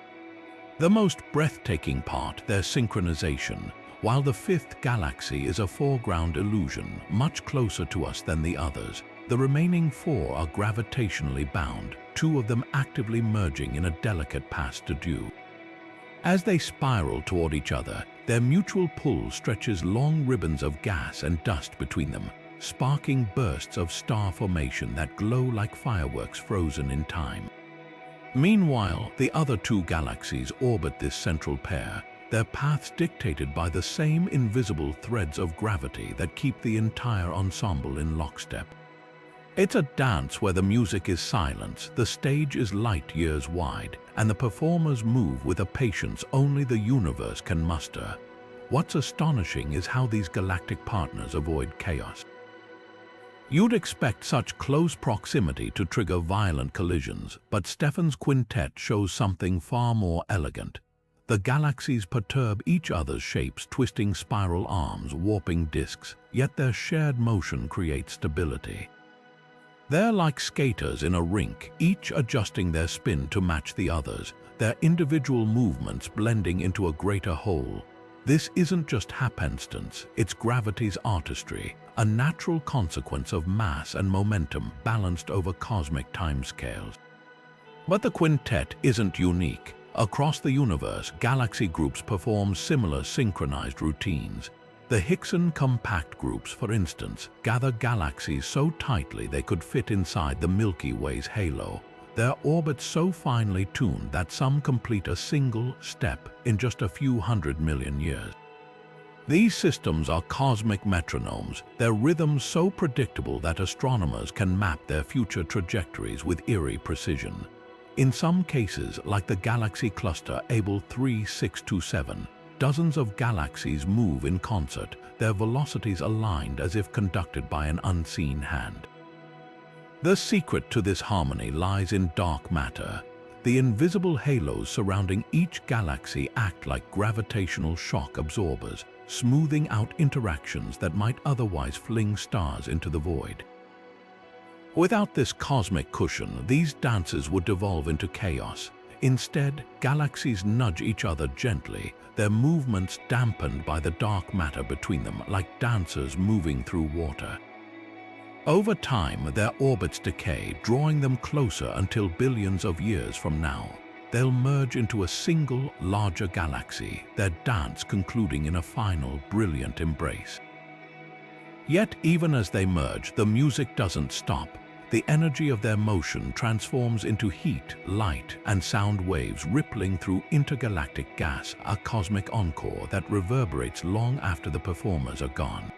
The most breathtaking part, their synchronization. While the 5th galaxy is a foreground illusion, much closer to us than the others, the remaining 4 are gravitationally bound, 2 of them actively merging in a delicate pas de deux. As they spiral toward each other, their mutual pull stretches long ribbons of gas and dust between them, sparking bursts of star formation that glow like fireworks frozen in time. Meanwhile, the other 2 galaxies orbit this central pair, their paths dictated by the same invisible threads of gravity that keep the entire ensemble in lockstep. It's a dance where the music is silence, the stage is light years wide, and the performers move with a patience only the universe can muster. What's astonishing is how these galactic partners avoid chaos. You'd expect such close proximity to trigger violent collisions, but Stephan's Quintet shows something far more elegant. The galaxies perturb each other's shapes, twisting spiral arms, warping disks, yet their shared motion creates stability. They're like skaters in a rink, each adjusting their spin to match the others, their individual movements blending into a greater whole. This isn't just happenstance, it's gravity's artistry, a natural consequence of mass and momentum balanced over cosmic timescales. But the quintet isn't unique. Across the universe, galaxy groups perform similar synchronized routines. The Hickson compact groups, for instance, gather galaxies so tightly they could fit inside the Milky Way's halo, their orbits so finely tuned that some complete a single step in just a few 100 million years. These systems are cosmic metronomes, their rhythms so predictable that astronomers can map their future trajectories with eerie precision. In some cases, like the galaxy cluster Able 3627, dozens of galaxies move in concert, their velocities aligned as if conducted by an unseen hand. The secret to this harmony lies in dark matter. The invisible halos surrounding each galaxy act like gravitational shock absorbers, smoothing out interactions that might otherwise fling stars into the void. Without this cosmic cushion, these dances would devolve into chaos. Instead, galaxies nudge each other gently, their movements dampened by the dark matter between them, like dancers moving through water. Over time, their orbits decay, drawing them closer until billions of years from now, they'll merge into a single, larger galaxy, their dance concluding in a final, brilliant embrace. Yet, even as they merge, the music doesn't stop. The energy of their motion transforms into heat, light, and sound waves rippling through intergalactic gas, a cosmic encore that reverberates long after the performers are gone.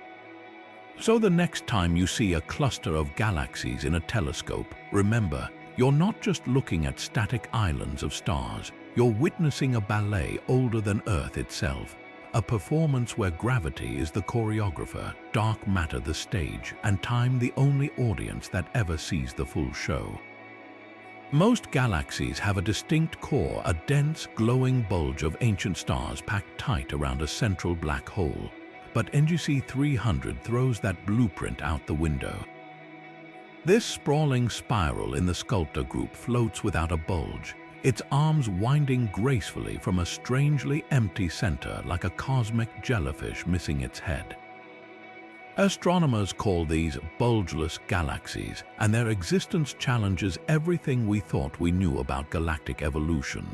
So the next time you see a cluster of galaxies in a telescope, remember, you're not just looking at static islands of stars, you're witnessing a ballet older than Earth itself. A performance where gravity is the choreographer, dark matter the stage, and time the only audience that ever sees the full show. Most galaxies have a distinct core, a dense, glowing bulge of ancient stars packed tight around a central black hole. But NGC 300 throws that blueprint out the window. This sprawling spiral in the sculptor group floats without a bulge, its arms winding gracefully from a strangely empty center like a cosmic jellyfish missing its head. Astronomers call these bulgeless galaxies, and their existence challenges everything we thought we knew about galactic evolution.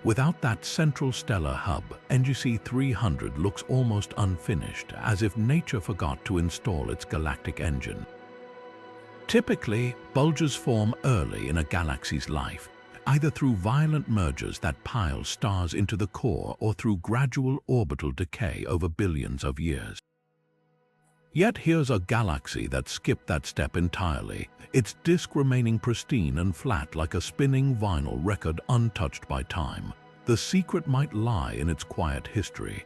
Without that central stellar hub, NGC 300 looks almost unfinished, as if nature forgot to install its galactic engine. Typically, bulges form early in a galaxy's life, either through violent mergers that pile stars into the core or through gradual orbital decay over billions of years. Yet here's a galaxy that skipped that step entirely, its disk remaining pristine and flat like a spinning vinyl record untouched by time. The secret might lie in its quiet history.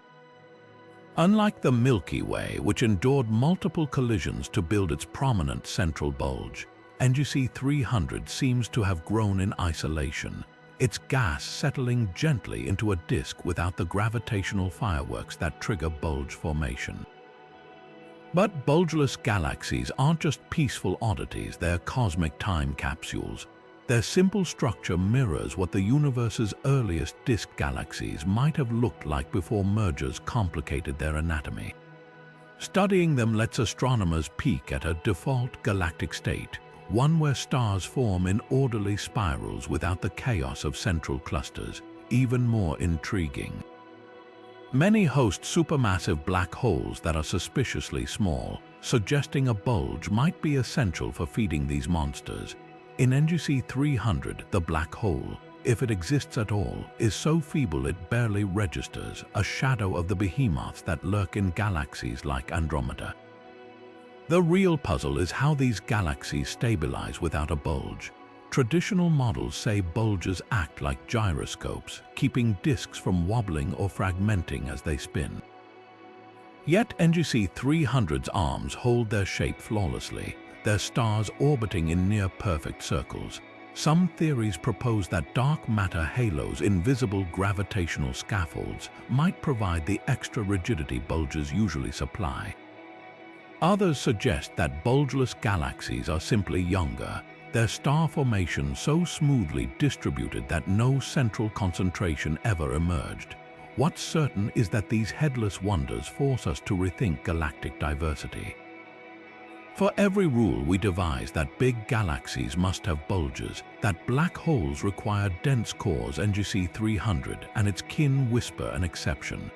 Unlike the Milky Way, which endured multiple collisions to build its prominent central bulge, NGC 300 seems to have grown in isolation, its gas settling gently into a disk without the gravitational fireworks that trigger bulge formation. But bulgeless galaxies aren't just peaceful oddities, they're cosmic time capsules. Their simple structure mirrors what the universe's earliest disk galaxies might have looked like before mergers complicated their anatomy. Studying them lets astronomers peek at a default galactic state, one where stars form in orderly spirals without the chaos of central clusters, even more intriguing. Many host supermassive black holes that are suspiciously small, suggesting a bulge might be essential for feeding these monsters. In NGC 300, the black hole, if it exists at all, is so feeble it barely registers, a shadow of the behemoths that lurk in galaxies like Andromeda. The real puzzle is how these galaxies stabilize without a bulge. Traditional models say bulges act like gyroscopes, keeping disks from wobbling or fragmenting as they spin. Yet NGC 300's arms hold their shape flawlessly, their stars orbiting in near-perfect circles. Some theories propose that dark matter halos, invisible gravitational scaffolds, might provide the extra rigidity bulges usually supply. Others suggest that bulgeless galaxies are simply younger, their star formation so smoothly distributed that no central concentration ever emerged. What's certain is that these headless wonders force us to rethink galactic diversity. For every rule we devise that big galaxies must have bulges, that black holes require dense cores, NGC 300 and its kin whisper an exception.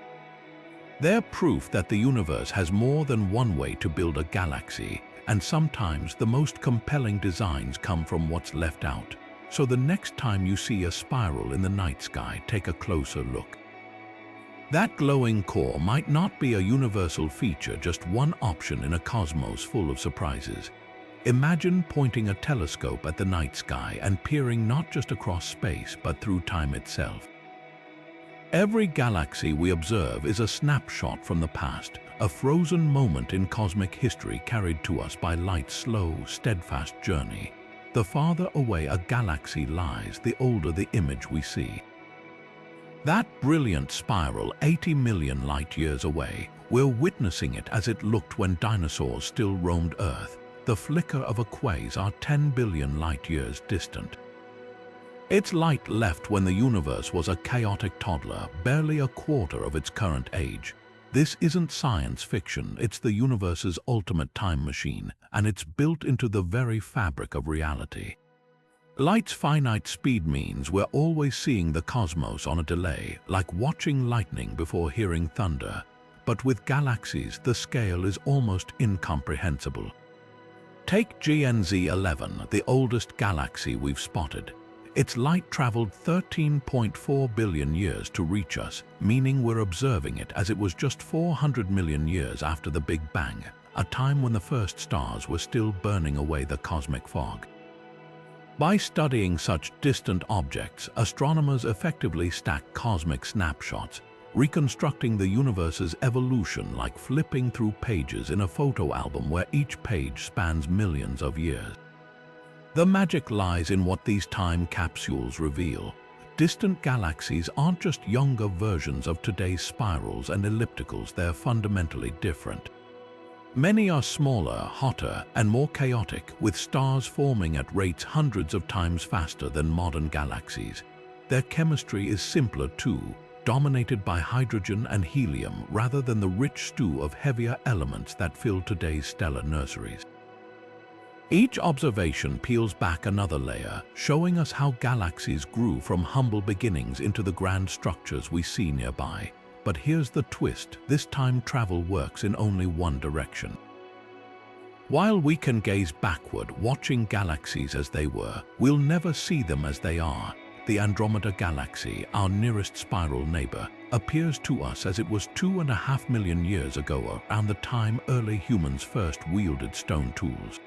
They're proof that the universe has more than one way to build a galaxy, and sometimes the most compelling designs come from what's left out. So the next time you see a spiral in the night sky, take a closer look. That glowing core might not be a universal feature, just one option in a cosmos full of surprises. Imagine pointing a telescope at the night sky and peering not just across space but through time itself. Every galaxy we observe is a snapshot from the past, a frozen moment in cosmic history carried to us by light's slow, steadfast journey. The farther away a galaxy lies, the older the image we see. That brilliant spiral 80 million light-years away, we're witnessing it as it looked when dinosaurs still roamed Earth, the flicker of a quasar 10 billion light-years distant. Its light left when the universe was a chaotic toddler, barely a quarter of its current age. This isn't science fiction, it's the universe's ultimate time machine, and it's built into the very fabric of reality. Light's finite speed means we're always seeing the cosmos on a delay, like watching lightning before hearing thunder. But with galaxies, the scale is almost incomprehensible. Take GNZ 11, the oldest galaxy we've spotted. Its light traveled 13.4 billion years to reach us, meaning we're observing it as it was just 400 million years after the Big Bang, a time when the first stars were still burning away the cosmic fog. By studying such distant objects, astronomers effectively stack cosmic snapshots, reconstructing the universe's evolution like flipping through pages in a photo album where each page spans millions of years. The magic lies in what these time capsules reveal. Distant galaxies aren't just younger versions of today's spirals and ellipticals, they're fundamentally different. Many are smaller, hotter, and more chaotic, with stars forming at rates hundreds of times faster than modern galaxies. Their chemistry is simpler too, dominated by hydrogen and helium rather than the rich stew of heavier elements that fill today's stellar nurseries. Each observation peels back another layer, showing us how galaxies grew from humble beginnings into the grand structures we see nearby. But here's the twist, this time travel works in only one direction. While we can gaze backward, watching galaxies as they were, we'll never see them as they are. The Andromeda Galaxy, our nearest spiral neighbor, appears to us as it was 2.5 million years ago, around the time early humans first wielded stone tools.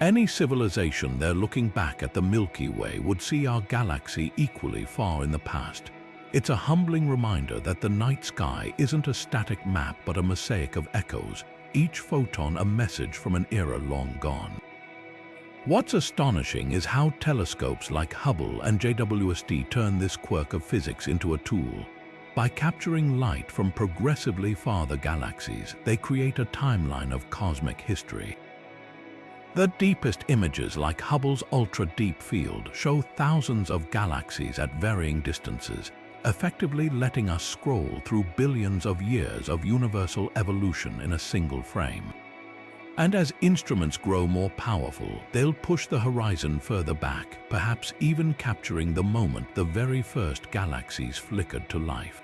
Any civilization there looking back at the Milky Way would see our galaxy equally far in the past. It's a humbling reminder that the night sky isn't a static map but a mosaic of echoes, each photon a message from an era long gone. What's astonishing is how telescopes like Hubble and JWST turn this quirk of physics into a tool. By capturing light from progressively farther galaxies, they create a timeline of cosmic history. The deepest images, like Hubble's ultra-deep field, show thousands of galaxies at varying distances, effectively letting us scroll through billions of years of universal evolution in a single frame. And as instruments grow more powerful, they'll push the horizon further back, perhaps even capturing the moment the very first galaxies flickered to life.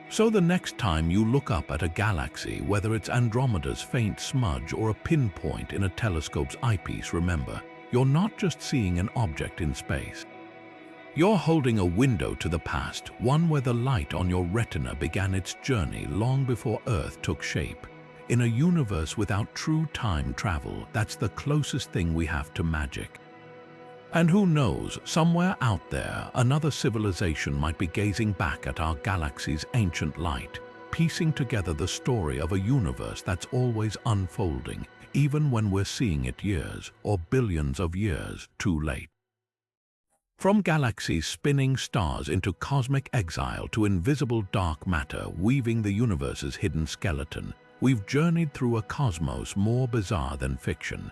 So the next time you look up at a galaxy, whether it's Andromeda's faint smudge or a pinpoint in a telescope's eyepiece, remember, you're not just seeing an object in space. You're holding a window to the past, one where the light on your retina began its journey long before Earth took shape. In a universe without true time travel, that's the closest thing we have to magic. And who knows, somewhere out there, another civilization might be gazing back at our galaxy's ancient light, piecing together the story of a universe that's always unfolding, even when we're seeing it years or billions of years too late. From galaxies spinning stars into cosmic exile to invisible dark matter weaving the universe's hidden skeleton, we've journeyed through a cosmos more bizarre than fiction.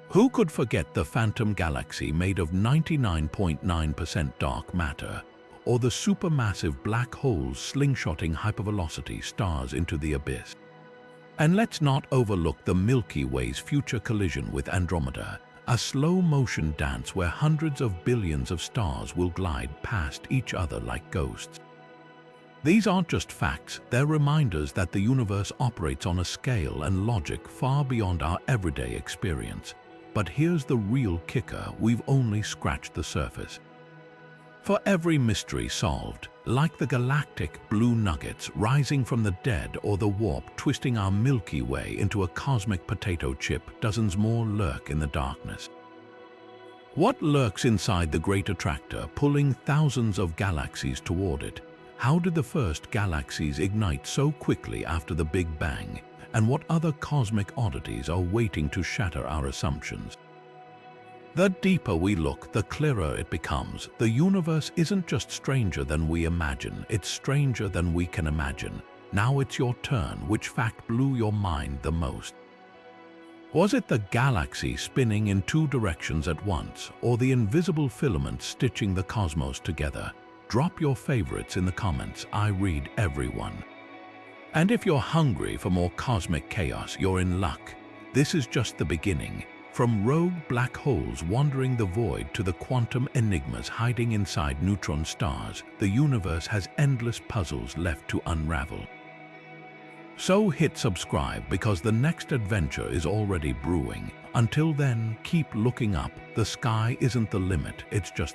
Who could forget the phantom galaxy made of 99.9% dark matter, or the supermassive black holes slingshotting hypervelocity stars into the abyss? And let's not overlook the Milky Way's future collision with Andromeda, a slow-motion dance where hundreds of billions of stars will glide past each other like ghosts. These aren't just facts, they're reminders that the universe operates on a scale and logic far beyond our everyday experience. But here's the real kicker, we've only scratched the surface. For every mystery solved, Like the galactic blue nuggets rising from the dead or the warp twisting our Milky Way into a cosmic potato chip, dozens more lurk in the darkness. What lurks inside the Great Attractor, pulling thousands of galaxies toward it? How did the first galaxies ignite so quickly after the Big Bang? And what other cosmic oddities are waiting to shatter our assumptions? The deeper we look, the clearer it becomes. The universe isn't just stranger than we imagine, it's stranger than we can imagine. Now it's your turn. Which fact blew your mind the most? Was it the galaxy spinning in two directions at once, or the invisible filament stitching the cosmos together? Drop your favorites in the comments. I read everyone. And if you're hungry for more cosmic chaos, you're in luck. This is just the beginning. From rogue black holes wandering the void to the quantum enigmas hiding inside neutron stars, the universe has endless puzzles left to unravel. So hit subscribe, because the next adventure is already brewing. Until then, keep looking up. The sky isn't the limit, it's just